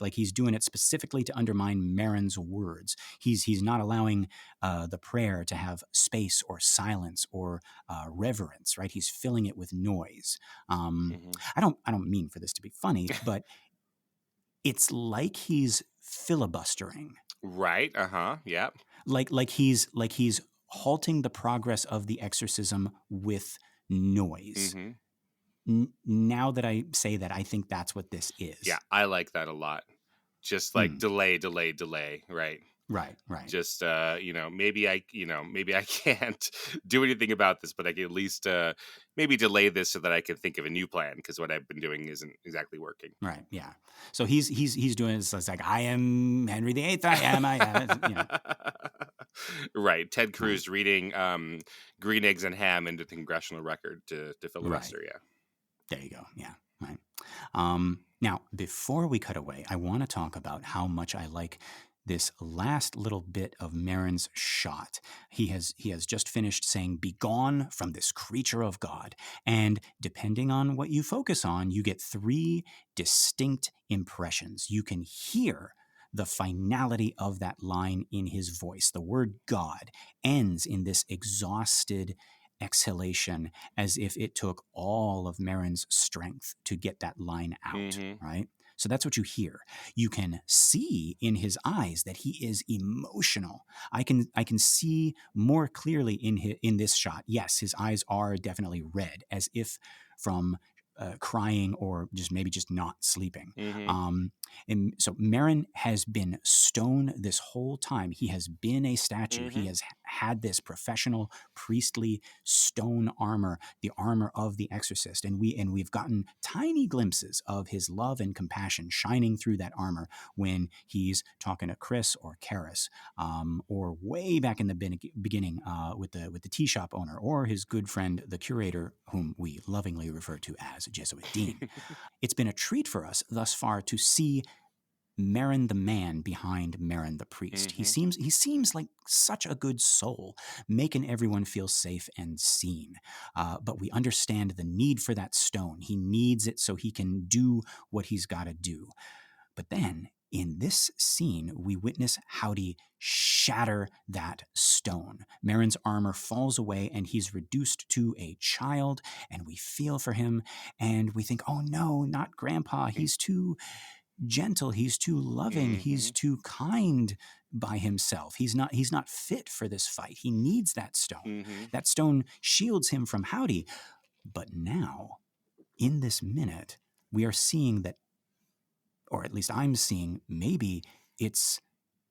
like he's doing it specifically to undermine Marin's words. He's not allowing the prayer to have space or silence or reverence, right? He's filling it with noise. Mm-hmm. I don't mean for this to be funny, but it's like he's filibustering, Right. Uh-huh. Yeah. like he's halting the progress of the exorcism with noise. Mm-hmm. Now that I say that, I think that's what this is. Yeah, I like that a lot. Just like delay, right? Right. Just maybe I can't do anything about this, but I can at least maybe delay this so that I can think of a new plan, because what I've been doing isn't exactly working. Right. Yeah. So he's doing this. It's like, I am Henry VIII. I am. Right. Ted Right. Cruz reading Green Eggs and Ham into the Congressional Record to filibuster. Right. Yeah. There you go. Yeah. Right. Now, before we cut away, I want to talk about how much I like this last little bit of Marin's shot. He has just finished saying, "Be gone from this creature of God." And depending on what you focus on, you get 3 distinct impressions. You can hear the finality of that line in his voice. The word God ends in this exhausted exhalation, as if it took all of Marin's strength to get that line out, Mm-hmm. right? So that's what you hear. You can see in his eyes that he is emotional. I can see more clearly in this shot. Yes, his eyes are definitely red, as if from crying or maybe just not sleeping. Mm-hmm. And so Marin has been stone this whole time. He has been a statue. Mm-hmm. He has had this professional priestly stone armor, the armor of the exorcist, and we've gotten tiny glimpses of his love and compassion shining through that armor when he's talking to Chris or Karis, or way back in the beginning with the tea shop owner, or his good friend the curator, whom we lovingly refer to as Jesuit Dean. It's been a treat for us thus far to see Marin the man behind Marin the priest. Mm-hmm. He seems like such a good soul, making everyone feel safe and seen. But we understand the need for that stone. He needs it so he can do what he's got to do. But then, in this scene, we witness Howdy shatter that stone. Marin's armor falls away and he's reduced to a child, and we feel for him, and we think, oh no, not Grandpa. He's too gentle, he's too loving, he's Mm-hmm. too kind by himself. He's not fit for this fight. He needs that stone. Mm-hmm. That stone shields him from Howdy. But now, in this minute, we are seeing that, or at least I'm seeing, maybe it's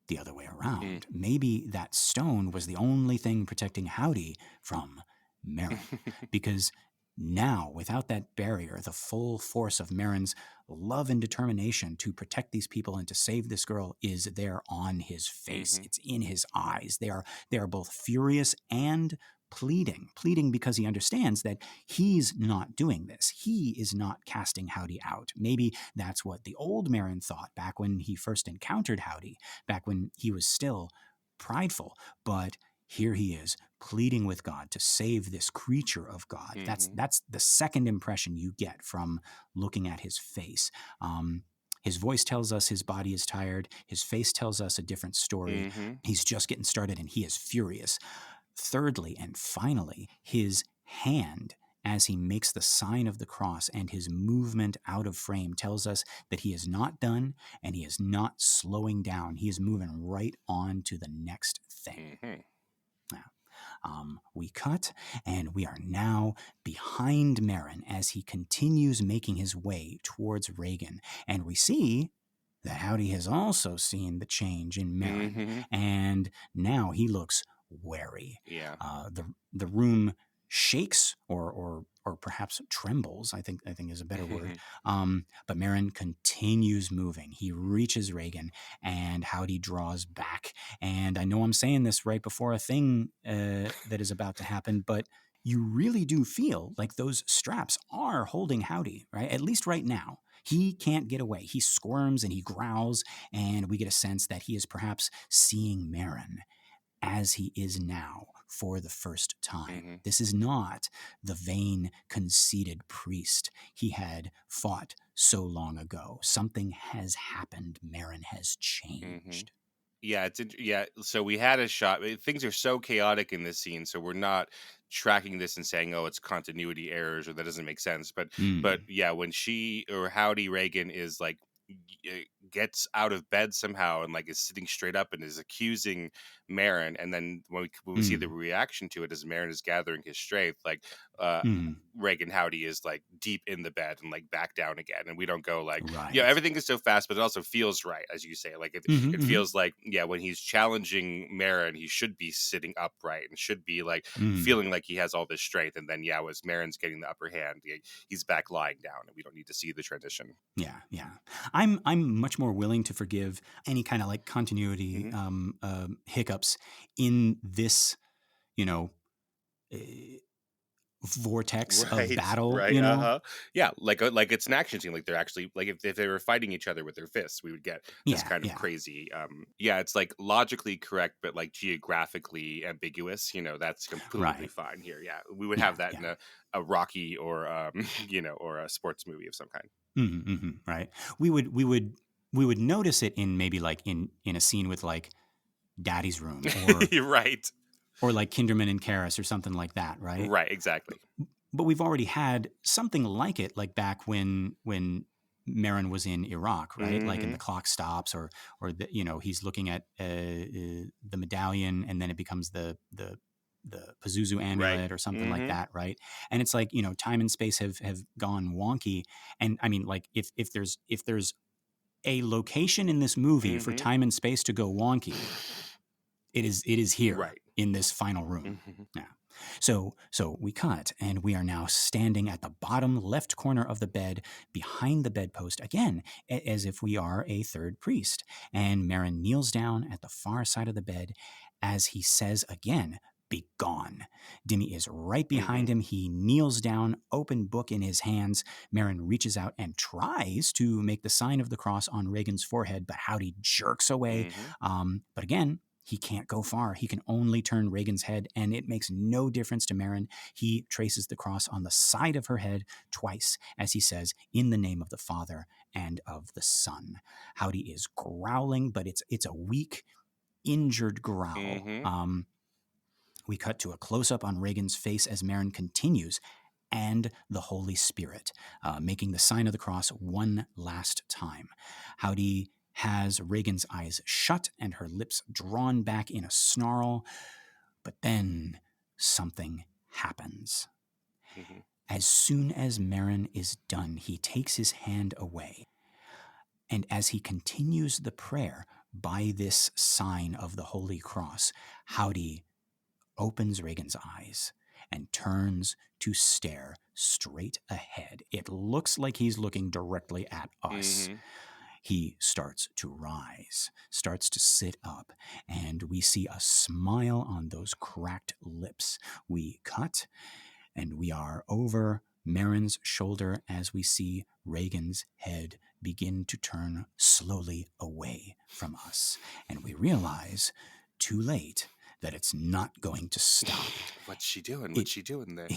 the other way around. Maybe that stone was the only thing protecting Howdy from Marin. Because now, without that barrier, the full force of Marin's love and determination to protect these people and to save this girl is there on his face. Mm-hmm. It's in his eyes. They are both furious and pleading because he understands that he's not doing this. He is not casting Howdy out. Maybe that's what the old Marin thought back when he first encountered Howdy, back when he was still prideful. But here he is pleading with God to save this creature of God. Mm-hmm. That's the second impression you get from looking at his face. His voice tells us his body is tired. His face tells us a different story. Mm-hmm. He's just getting started and he is furious. Thirdly and finally, his hand as he makes the sign of the cross and his movement out of frame tells us that he is not done and he is not slowing down. He is moving right on to the next thing. Mm-hmm. We cut, and we are now behind Marin as he continues making his way towards Reagan. And we see that Howdy has also seen the change in Marin, Mm-hmm. and now he looks wary. Yeah. The room shakes or perhaps trembles, I think is a better word. But Marin continues moving. He reaches Reagan, and Howdy draws back. And I know I'm saying this right before a thing that is about to happen, but you really do feel like those straps are holding Howdy, right? At least right now. He can't get away. He squirms and he growls, and we get a sense that he is perhaps seeing Marin as he is now for the first time. Mm-hmm. This is not the vain, conceited priest he had fought so long ago. Something has happened. Marin has changed. Yeah, yeah. So we had a shot. Things are so chaotic in this scene, so we're not tracking this and saying, "Oh, it's continuity errors" or that doesn't make sense. But yeah, when she or Howdy Reagan is like gets out of bed somehow and like is sitting straight up and is accusing Marin, and then when we see the reaction to it as Marin is gathering his strength, like Reagan Howdy is like deep in the bed and like back down again, and we don't go like, Right. yeah, everything is so fast, but it also feels right, as you say, like it feels like, yeah, when he's challenging Marin, he should be sitting upright and should be like feeling like he has all this strength, and then yeah, as Marin's getting the upper hand, he's back lying down, and we don't need to see the transition. Yeah. I'm much more willing to forgive any kind of like continuity hiccups in this, vortex of battle. Right. Yeah, like it's an action scene. Like they're actually like if they were fighting each other with their fists, we would get this kind of crazy. Yeah, it's like logically correct, but like geographically ambiguous. That's completely fine here. Yeah, we would have that in a Rocky or or a sports movie of some kind. Right. We would notice it in maybe like in a scene with like Daddy's Room or right. Or like Kinderman and Karis or something like that, right? Right, exactly. But we've already had something like it, like back when Marin was in Iraq, right? Like in The Clock Stops, or he's looking at the medallion, and then it becomes the Pazuzu amulet or something like that, right? And it's like time and space have gone wonky, and I mean, like if there's a location in this movie for time and space to go wonky, it is here in this final room. Yeah. So we cut, and we are now standing at the bottom left corner of the bed, behind the bedpost, again, as if we are a third priest. And Marin kneels down at the far side of the bed as he says again, "Be gone." Dimi is right behind him. He kneels down, open book in his hands. Marin reaches out and tries to make the sign of the cross on Reagan's forehead, but Howdy jerks away. But again, he can't go far. He can only turn Reagan's head, and it makes no difference to Marin. He traces the cross on the side of her head twice, as he says, "In the name of the Father and of the Son." Howdy is growling, but it's a weak, injured growl. We cut to a close-up on Reagan's face as Marin continues, "And the Holy Spirit," making the sign of the cross one last time. Howdy has Reagan's eyes shut and her lips drawn back in a snarl, but then something happens. As soon as Marin is done, he takes his hand away, and as he continues the prayer by this sign of the Holy Cross, Howdy opens Reagan's eyes and turns to stare straight ahead. It looks like he's looking directly at us. He starts to rise, starts to sit up, and we see a smile on those cracked lips. We cut, and we are over Marin's shoulder as we see Reagan's head begin to turn slowly away from us. And we realize, too late, that it's not going to stop. What's she doing? It, What's she doing there?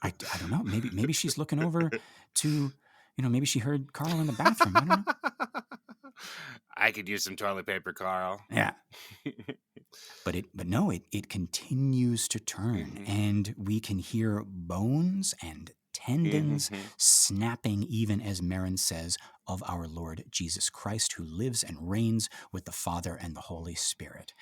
I don't know. Maybe she's looking over to, maybe she heard Carl in the bathroom. I don't know. I could use some toilet paper, Carl. Yeah. But no, it continues to turn, and we can hear bones and tendons snapping, even as Marin says of our Lord Jesus Christ, who lives and reigns with the Father and the Holy Spirit.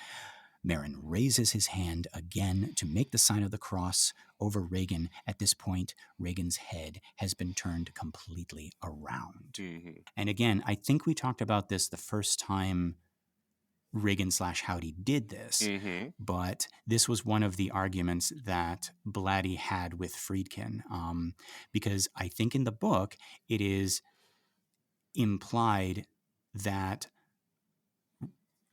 Marin raises his hand again to make the sign of the cross over Regan. At this point, Regan's head has been turned completely around. And again, I think we talked about this the first time Regan/Howdy did this, but this was one of the arguments that Blatty had with Friedkin, because I think in the book it is implied that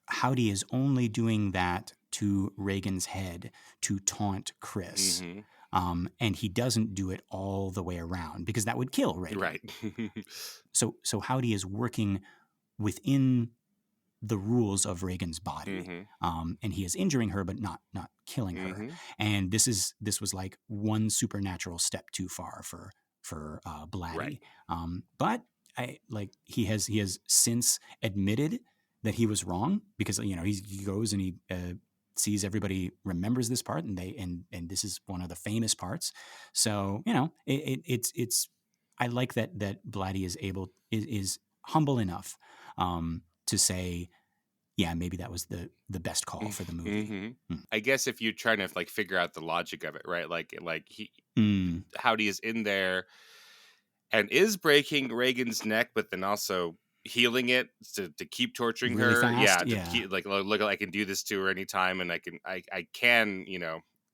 Howdy is only doing that to Regan's head to taunt Chris, and he doesn't do it all the way around because that would kill Regan. Right. So Howdy is working within the rules of Regan's body, and he is injuring her, but not killing her. And this was like one supernatural step too far for Blatty. Right. But he has since admitted that he was wrong, because he goes and he sees everybody remembers this part, and and this is one of the famous parts. So it's I like that Blatty is humble enough to say, yeah, maybe that was the best call for the movie. I guess if you're trying to figure out the logic of it, right? Howdy is in there and is breaking Regan's neck, but then also healing it to keep torturing really her. Fast? To keep look, I can do this to her anytime, and I can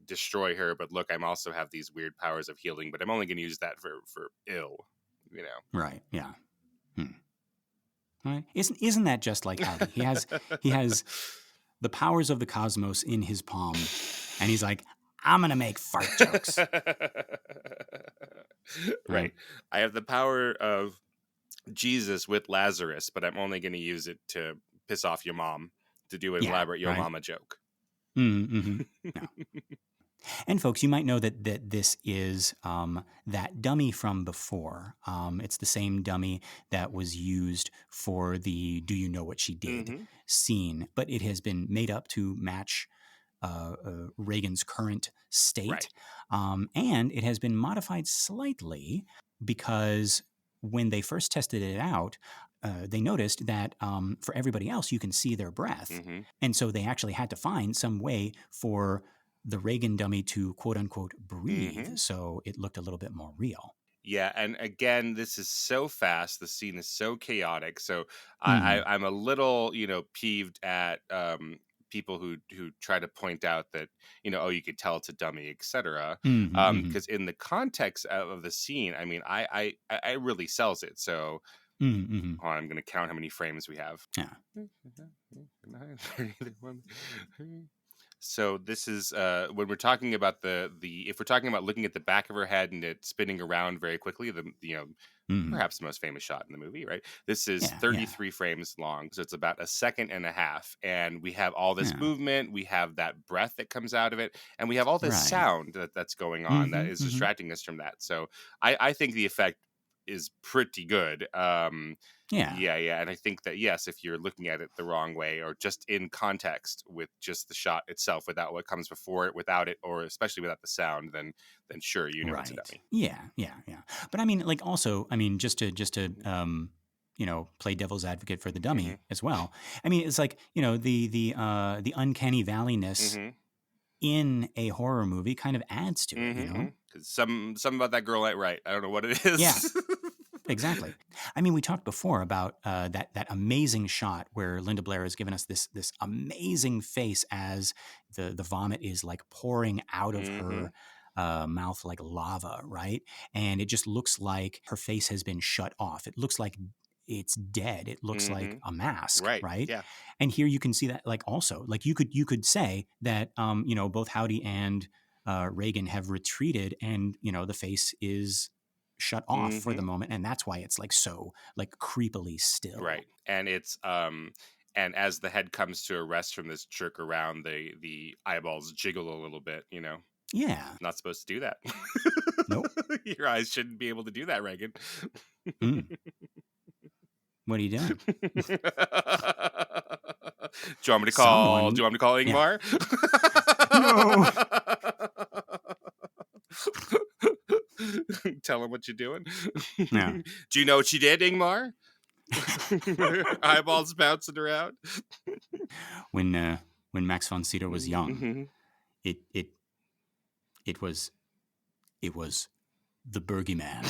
destroy her, but look, I'm also have these weird powers of healing, but I'm only going to use that for ill, Right? Yeah. Right? Isn't that just like Howdy? He has the powers of the cosmos in his palm, and he's like, I'm gonna make fart jokes. Right. I have the power of Jesus with Lazarus, but I'm only going to use it to piss off your mom, to do an elaborate yo mama joke. Yeah. And folks, you might know that this is that dummy from before. It's the same dummy that was used for the "Do you know what she did" scene, but it has been made up to match Regan's current state, and it has been modified slightly because when they first tested it out, they noticed that for everybody else, you can see their breath, and so they actually had to find some way for the Regan dummy to quote unquote breathe, so it looked a little bit more real. Yeah, and again, this is so fast. The scene is so chaotic. So I'm a little, peeved at people who try to point out that oh, you could tell it's a dummy, etc. Because in the context of the scene, I mean, I really sells it. So I'm going to count how many frames we have. Yeah. So this is when we're talking about if we're talking about looking at the back of her head and it spinning around very quickly, perhaps the most famous shot in the movie, right? This is 33 frames long, so it's about a second and a half, and we have all this movement, we have that breath that comes out of it, and we have all this sound that's going on that is distracting us from that. So I think the effect is pretty good. And I think that yes, if you're looking at it the wrong way or just in context with just the shot itself, without what comes before it, without it, or especially without the sound, then sure, it's a dummy. Yeah. But I mean, also, just to play devil's advocate for the dummy as well. I mean, it's like the uncanny valleyness in a horror movie kind of adds to it. Something about that girl ain't right. I don't know what it is. Yeah. Exactly. I mean, we talked before about that amazing shot where Linda Blair has given us this amazing face as the vomit is like pouring out of her mouth like lava, right? And it just looks like her face has been shut off. It looks like it's dead. It looks like a mask, right? Yeah. And here you can see that, also, you could say that both Howdy and Regan have retreated, and the face is shut off for the moment, and that's why it's so creepily still, right? And it's And as the head comes to a rest from this jerk around, the eyeballs jiggle a little bit, you know. Yeah. Not supposed to do that. Nope. Your eyes shouldn't be able to do that, Reagan. Mm. What are you doing? Do you want me to call? Do Someone. you want me to call Yeah. Ingmar? No. Tell him what you're doing. Yeah. Do you know what you did, Ingmar? Eyeballs bouncing around. When Max von Sydow was young, Mhm. it was the Bergman.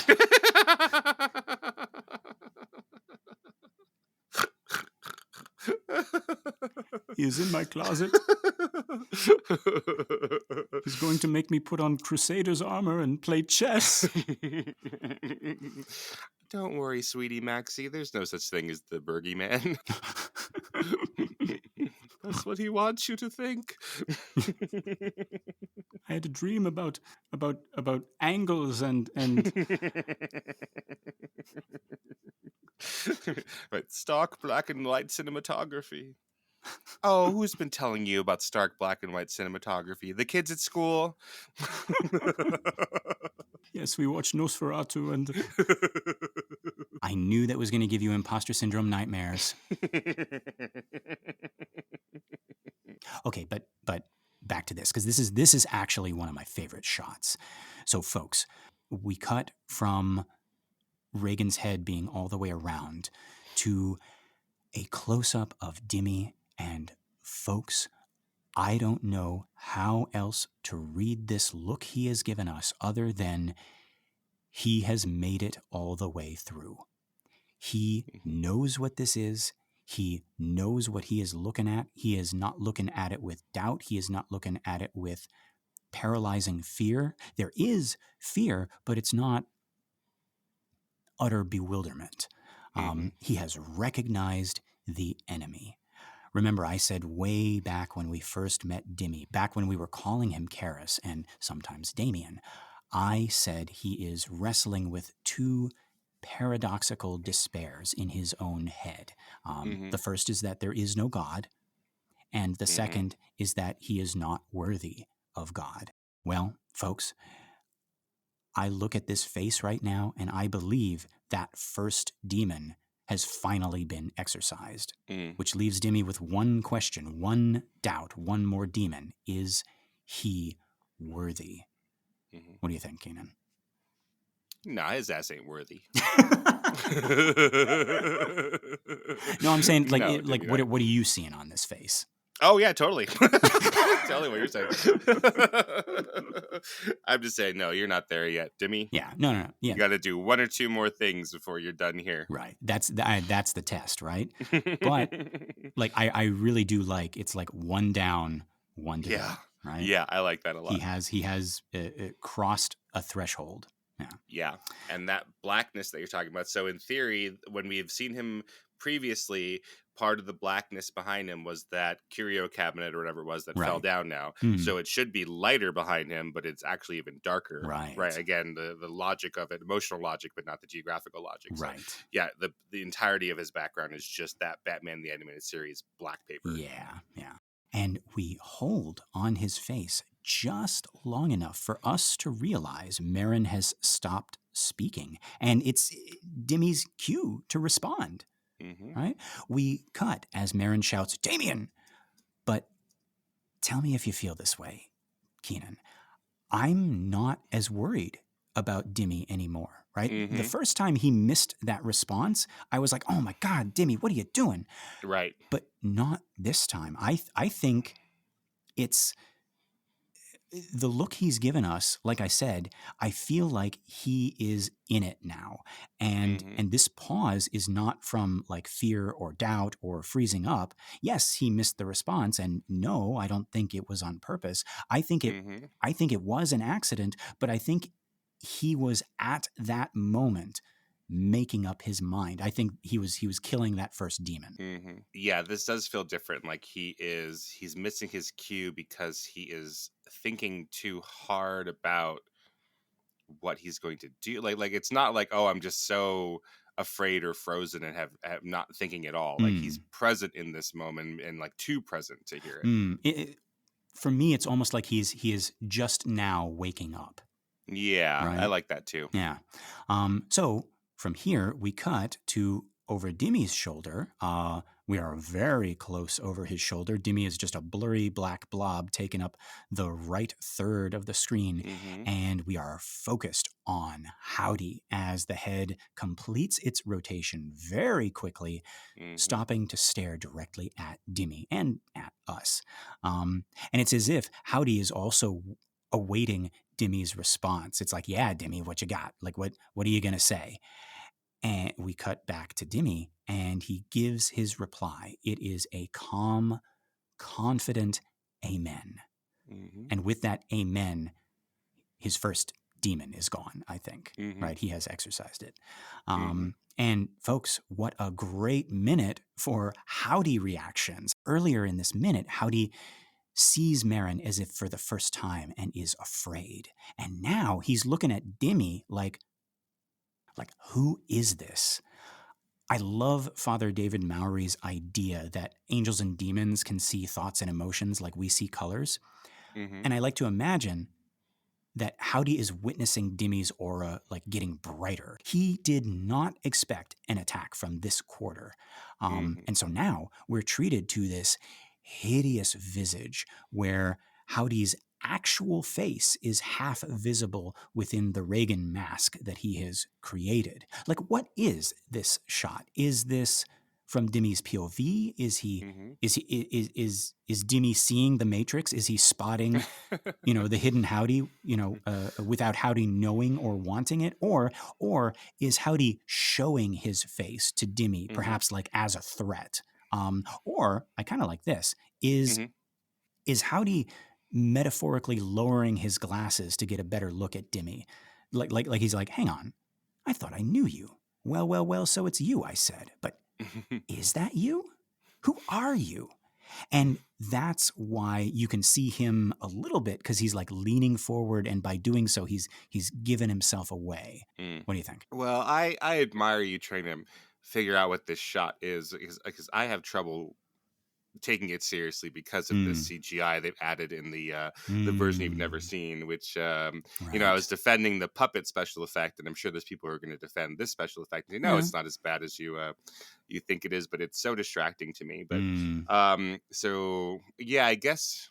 He is in my closet. He's going to make me put on Crusader's armor and play chess. Don't worry, sweetie Maxie. There's no such thing as the Bergman. That's what he wants you to think. I had a dream about angles and Right, stock black and white cinematography. Oh, who's been telling you about stark black and white cinematography? The kids at school? yes, we watched Nosferatu, and I knew that was going to give you imposter syndrome nightmares. Okay, but back to this, because this is actually one of my favorite shots. So, folks, we cut from Reagan's head being all the way around to a close-up of Dimi, and folks, I don't know how else to read this look he has given us other than he has made it all the way through. He knows what this is. He knows what he is looking at. He is not looking at it with doubt. He is not looking at it with paralyzing fear. There is fear, but it's not utter bewilderment. He has recognized the enemy. Remember, I said way back when we first met Dimi, back when we were calling him Karis and sometimes Damien, I said he is wrestling with two paradoxical despairs in his own head. The first is that there is no God, and the second is that he is not worthy of God. Well, folks, I look at this face right now, and I believe that first demon has finally been exorcised, which leaves Dimi with one question, one doubt, one more demon. Is he worthy? What do you think, Keenan? Nah, his ass ain't worthy. No, I'm saying, like, No, what are you seeing on this face? Oh yeah, totally. Totally what you're saying. I'm just saying, no, you're not there yet, Dimi. Yeah, no. Yeah, You got to do one or two more things before you're done here. Right. That's the test, right? But like, I really do like, it's like one down, one to go, right? Yeah, I like that a lot. He has crossed a threshold. Yeah, and that blackness that you're talking about. So in theory, when we've seen him previously, part of the blackness behind him was that curio cabinet or whatever it was that fell down now. So it should be lighter behind him, but it's actually even darker. Right. Again, the logic of it, emotional logic, but not the geographical logic. Right. So, yeah, the entirety of his background is just that Batman the Animated Series black paper. Yeah. And we hold on his face just long enough for us to realize Marin has stopped speaking, and it's Dimi's cue to respond. Right? We cut as Marin shouts, "Damien!" But tell me if you feel this way, Keenan. I'm not as worried about Dimi anymore, right? The first time he missed that response, I was like, oh my God, Dimi, what are you doing? Right. But not this time. I think it's the look he's given us. Like I said, I feel like he is in it now. And this pause is not from like fear or doubt or freezing up. Yes, he missed the response, and no, I don't think it was on purpose. I think it was an accident, but I think he was at that moment making up his mind. I think he was killing that first demon. Yeah, this does feel different. Like he's missing his cue because he is thinking too hard about what he's going to do. Like it's not like, oh, I'm just so afraid or frozen and have not thinking at all. Like he's Mm. present in this moment and like too present to hear it. For me, it's almost like he is just now waking up, Yeah, I right? like that too. Yeah. So from here, we cut to over Dimi's shoulder. We are very close over his shoulder. Dimi is just a blurry black blob taking up the right third of the screen. Mm-hmm. And we are focused on Howdy as the head completes its rotation very quickly, Mm-hmm. stopping to stare directly at Dimi and at us. And it's as if Howdy is also awaiting Dimi's response. It's like, yeah, Dimi, what you got? Like, what are you going to say? And we cut back to Dimi, and he gives his reply. It is a calm, confident amen. Mm-hmm. And with that amen, his first demon is gone, I think, Mm-hmm. right? He has exorcised it. Mm-hmm. And folks, what a great minute for Howdy reactions. Earlier in this minute, Howdy sees Marin as if for the first time and is afraid. And now he's looking at Dimi like who is this? I love Father David Mowry's idea that angels and demons can see thoughts and emotions like we see colors. Mm-hmm. And I like to imagine that Howdy is witnessing Dimi's aura like getting brighter. He did not expect an attack from this quarter. And so now we're treated to this hideous visage where Howdy's actual face is half visible within the Reagan mask that he has created. Like, what is this shot? Is this from Dimi's POV? Is he Mm-hmm. is Dimi seeing the Matrix? Is he spotting the hidden Howdy, without Howdy knowing or wanting it? Or is Howdy showing his face to Dimi, Mm-hmm. perhaps like as a threat? Or I kind of like this. Is Howdy metaphorically lowering his glasses to get a better look at Dimi? Like he's like, hang on, I thought I knew you. Well, so it's you, I said. But is that you? Who are you? And that's why you can see him a little bit, because he's like leaning forward, and by doing so, he's given himself away. What do you think? Well, I admire you trying to figure out what this shot is, because I have trouble taking it seriously because of this CGI they've added in the version you've never seen, which I was defending the puppet special effect, and I'm sure there's people who are going to defend this special effect and say, no, it's not as bad as you think it is, but it's so distracting to me. But so yeah, I guess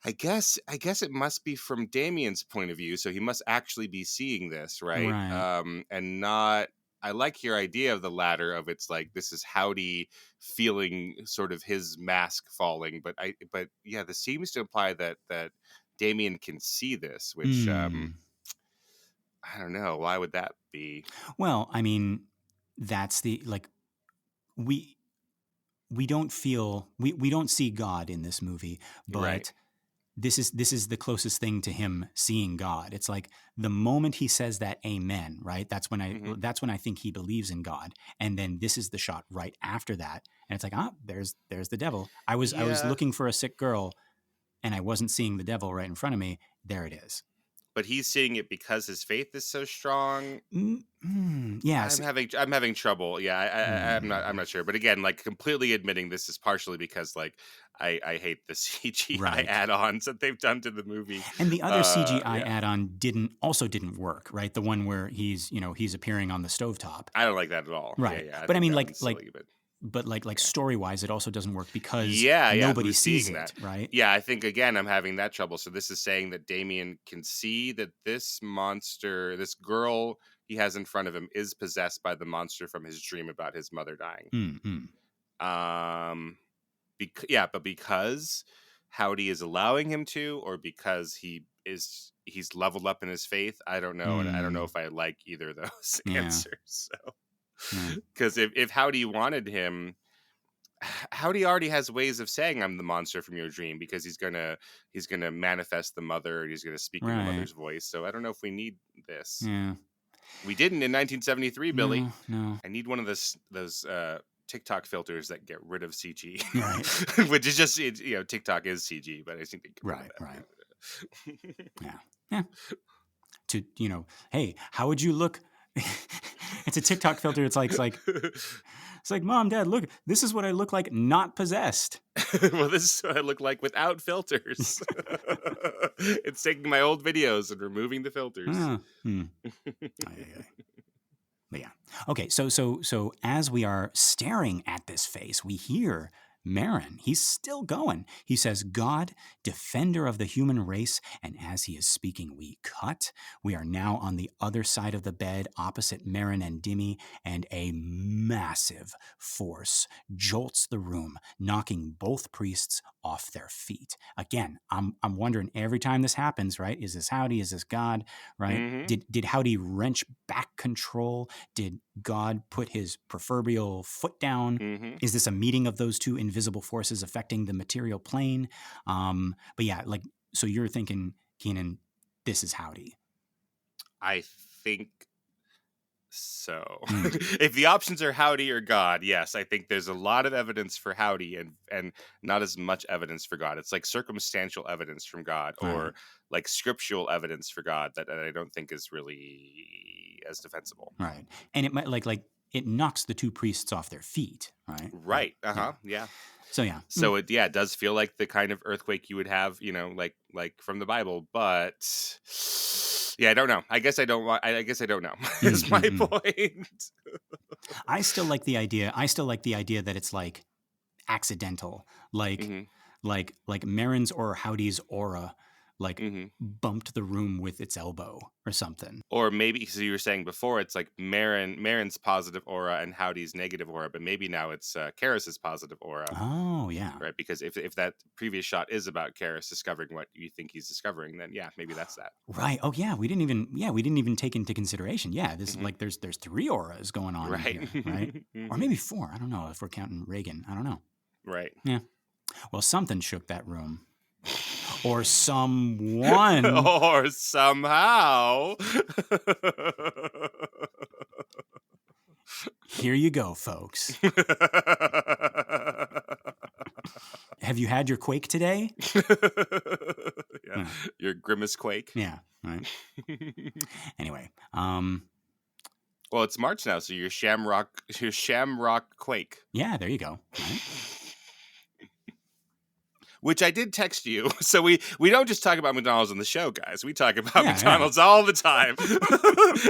it must be from Damien's point of view, so he must actually be seeing this, right? And not. I like your idea of the latter, of it's like this is Howdy feeling sort of his mask falling, but yeah, this seems to imply that Damien can see this, which I don't know, why would that be? Well, I mean, that's the we don't feel we don't see God in this movie, but Right. this is the closest thing to him seeing God. It's like the moment he says that amen, right? That's when I think he believes in God. And then this is the shot right after that. And it's like, there's the devil. I was looking for a sick girl and I wasn't seeing the devil right in front of me. There it is. But he's seeing it because his faith is so strong. Yes. I'm having trouble. Yeah, I'm not sure. But again, like completely admitting this is partially because like I hate the CGI add-ons that they've done to the movie. And the other CGI add-on didn't work, right? The one where he's appearing on the stovetop. I don't like that at all. Right. Yeah. But I mean, story-wise, it also doesn't work because nobody sees it, right? Yeah, I think, again, I'm having that trouble. So this is saying that Damien can see that this monster, this girl he has in front of him, is possessed by the monster from his dream about his mother dying. But because Howdy is allowing him to, or because he's leveled up in his faith, I don't know. And I don't know if I like either of those answers. So. Because if Howdy wanted him, Howdy already has ways of saying I'm the monster from your dream, because he's gonna manifest the mother, he's gonna speak in the mother's voice. So I don't know if we need this. Yeah, we didn't in 1973, Billy. No. I need one of those TikTok filters that get rid of CG, right? Which is just TikTok is CG, but I think they get rid of that. Yeah. To hey, how would you look It's a TikTok filter. It's like, Mom, Dad, look, this is what I look like not possessed. Well, this is what I look like without filters. It's taking my old videos and removing the filters. Ay, ay, ay. But yeah. Okay, so as we are staring at this face, we hear Marin. He's still going. He says, God, defender of the human race. And as he is speaking, we cut. We are now on the other side of the bed, opposite Marin and Dimi, and a massive force jolts the room, knocking both priests off their feet. Again, I'm wondering every time this happens, right? Is this Howdy? Is this God? Right? Mm-hmm. Did Howdy wrench back control? Did God put his proverbial foot down? Mm-hmm. Is this a meeting of those two invisible forces affecting the material plane? But yeah, like, so you're thinking, Keenan, this is Howdy. I think so. Mm. If the options are Howdy or God, yes, I think there's a lot of evidence for Howdy and not as much evidence for God. It's like circumstantial evidence from God, or Right. like scriptural evidence for God that I don't think is really as defensible. Right. And it might like it knocks the two priests off their feet, right? Right. Uh-huh. Yeah. So yeah. So it does feel like the kind of earthquake you would have, like from the Bible, but yeah, I don't know. I guess I don't know. Is my point. I still like the idea that it's like accidental, like Mhm. like Marin's or Howdy's aura like Mhm. bumped the room with its elbow or something. Or maybe, so you were saying before, it's like Marin's positive aura and Howdy's negative aura, but maybe now it's Karras's positive aura, Oh yeah. right? Because if that previous shot is about Karras discovering what you think he's discovering, then yeah, maybe that's that. Right. Oh yeah, we didn't even take into consideration. Yeah, this Mhm. like there's three auras going on Right. in here, right? Or Mhm. maybe four. I don't know if we're counting Reagan. I don't know. Right. Yeah. Well, something shook that room. Or someone. Or somehow. Here you go, folks. Have you had your quake today? Yeah. Your grimace quake. Yeah, right. Anyway, well, it's March now, so your shamrock quake. Yeah, there you go. Right? Which I did text you. So we don't just talk about McDonald's on the show, guys. We talk about Yeah, McDonald's all the time.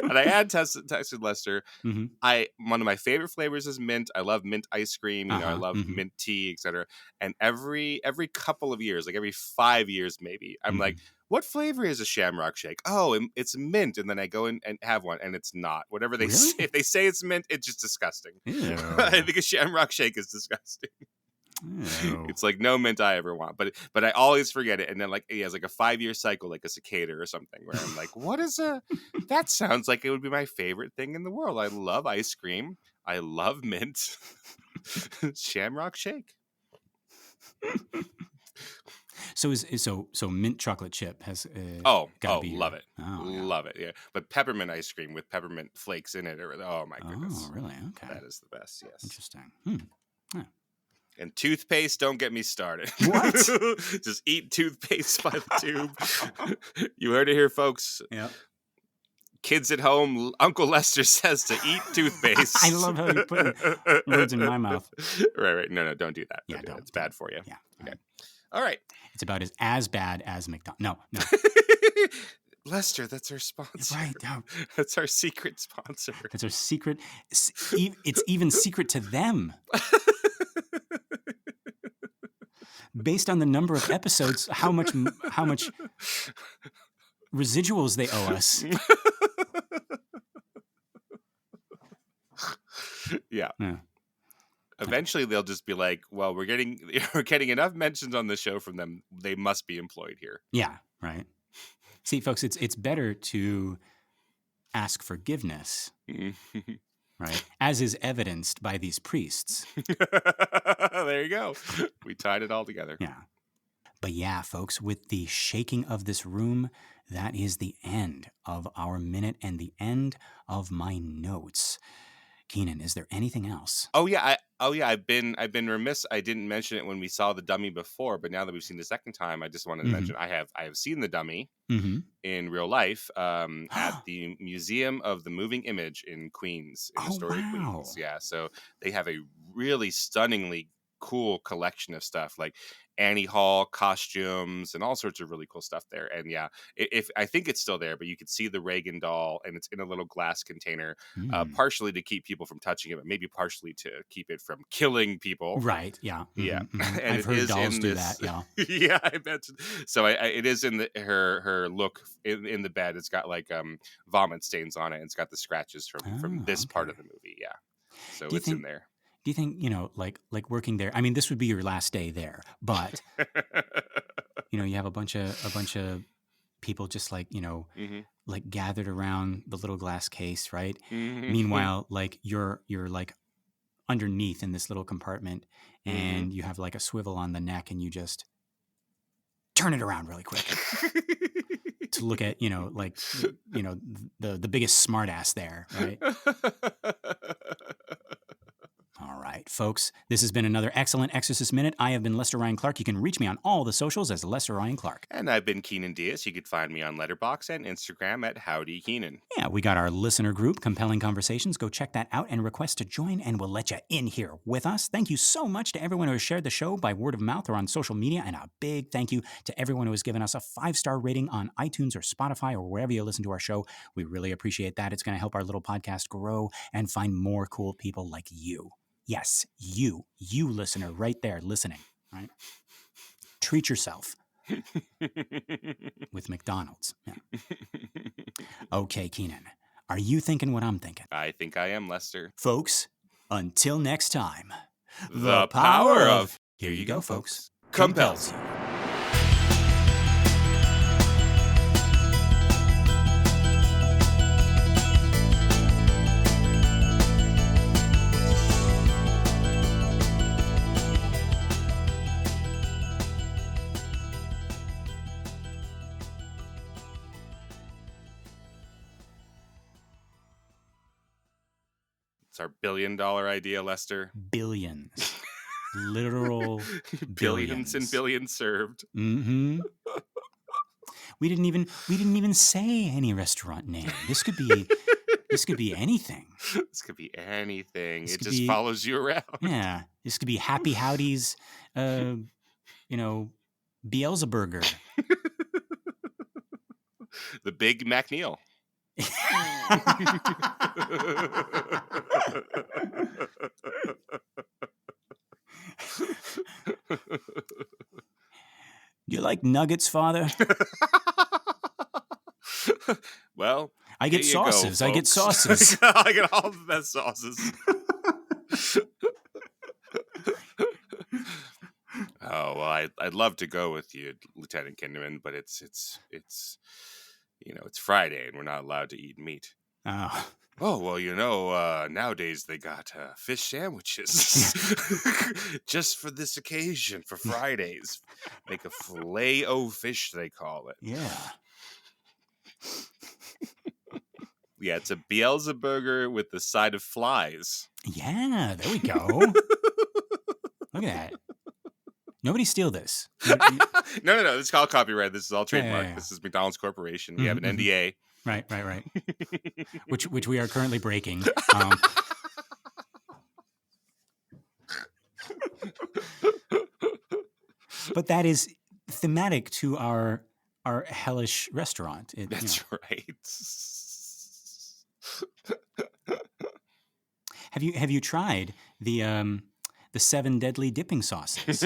And I had texted Lester. Mm-hmm. One of my favorite flavors is mint. I love mint ice cream. I love Mm-hmm. mint tea, etc. And every couple of years, like every 5 years maybe, I'm like, what flavor is a Shamrock Shake? Oh, it's mint. And then I go in and have one, and it's not. Whatever they say, if they say it's mint, it's just disgusting. I think a Shamrock Shake is disgusting. Ew. It's like no mint I ever want, but I always forget it, and then like he has like a 5-year cycle, like a cicada or something, where I'm like, what is that sounds like it would be my favorite thing in the world. I love ice cream, I love mint. Shamrock Shake. So mint chocolate chip has gotta be love it. Yeah. Love it. Yeah, but peppermint ice cream with peppermint flakes in it, oh my goodness. Oh really? Okay, that is the best. Yes, interesting. Yeah. And toothpaste, don't get me started. What? Just eat toothpaste by the tube. You heard it here, folks. Yeah. Kids at home, Uncle Lester says to eat toothpaste. I love how you put words in my mouth. Right. No, don't do that. Yeah, don't. It's bad for you. Yeah. Okay. All right. It's about as bad as McDonald's. No. Lester, that's our sponsor. Right. No. That's our secret sponsor. That's our secret. It's even secret to them. Based on the number of episodes, how much residuals they owe us. Yeah. Yeah. Eventually, they'll just be like, "Well, we're getting enough mentions on the show from them. They must be employed here." Yeah. Right. See, folks, it's better to ask forgiveness, right? As is evidenced by these priests. There you go. We tied it all together. Yeah. But yeah, folks, with the shaking of this room, that is the end of our minute and the end of my notes. Keenan, is there anything else? Oh yeah, I've been remiss. I didn't mention it when we saw the dummy before, but now that we've seen the second time, I just wanted to mention I have seen the dummy Mm-hmm. in real life at the Museum of the Moving Image in Queens, in Oh, Astoria, wow. Queens. Yeah, so they have a really stunningly cool collection of stuff like Annie Hall costumes and all sorts of really cool stuff there. And yeah, if I think it's still there, but you could see the Reagan doll, and it's in a little glass container, partially to keep people from touching it, but maybe partially to keep it from killing people. Right. Yeah. Yeah, and I've it heard is dolls in do this. that. Yeah. Yeah, I bet. So it is in her look in the bed. It's got like vomit stains on it. And it's got the scratches from this part of the movie. Yeah, so Do you it's in think? there. Do you think, like working there? I mean, this would be your last day there, but you have a bunch of people just like Mhm. like gathered around the little glass case, right? Mhm. Meanwhile, like you're like underneath in this little compartment, Mhm. and you have like a swivel on the neck, and you just turn it around really quick to look at like the biggest smartass there, right? All right, folks, this has been another excellent Exorcist Minute. I have been Lester Ryan Clark. You can reach me on all the socials as Lester Ryan Clark. And I've been Keenan Diaz. You could find me on Letterboxd and Instagram at Howdy Keenan. Yeah, we got our listener group, Compelling Conversations. Go check that out and request to join, and we'll let you in here with us. Thank you so much to everyone who has shared the show by word of mouth or on social media, and a big thank you to everyone who has given us a 5-star rating on iTunes or Spotify or wherever you listen to our show. We really appreciate that. It's going to help our little podcast grow and find more cool people like you. Yes, you listener right there listening, right? Treat yourself with McDonald's. Yeah. Okay, Keenan, are you thinking what I'm thinking? I think I am, Lester. Folks, until next time, The power of... Here you go, folks. Compels. It's our billion-dollar idea, Lester. Billions. Literal Billions and billions served. Mm-hmm. We didn't even say any restaurant name. This could be anything. This could be anything. This it could just be- follows you around. Yeah. This could be Happy Howdy's Beelzeburger. The Big MacNeil. You like nuggets, Father? Well, I get here you go, sauces. I get folks. sauces. I get all the best sauces. Oh well, I'd love to go with you, Lieutenant Kinderman, but it's it's Friday and we're not allowed to eat meat. Oh. Oh well, nowadays they got fish sandwiches just for this occasion for Fridays. Make a filet-o-fish, they call it. Yeah. Yeah, it's a Beelzeburger with the side of flies. Yeah, there we go. Look at that. Nobody steal this. No. This is all copyright. This is all trademark. Yeah. This is McDonald's Corporation. We have an NDA. Right. which we are currently breaking. But that is thematic to our hellish restaurant. That's right. Have you tried the 7 deadly dipping sauces?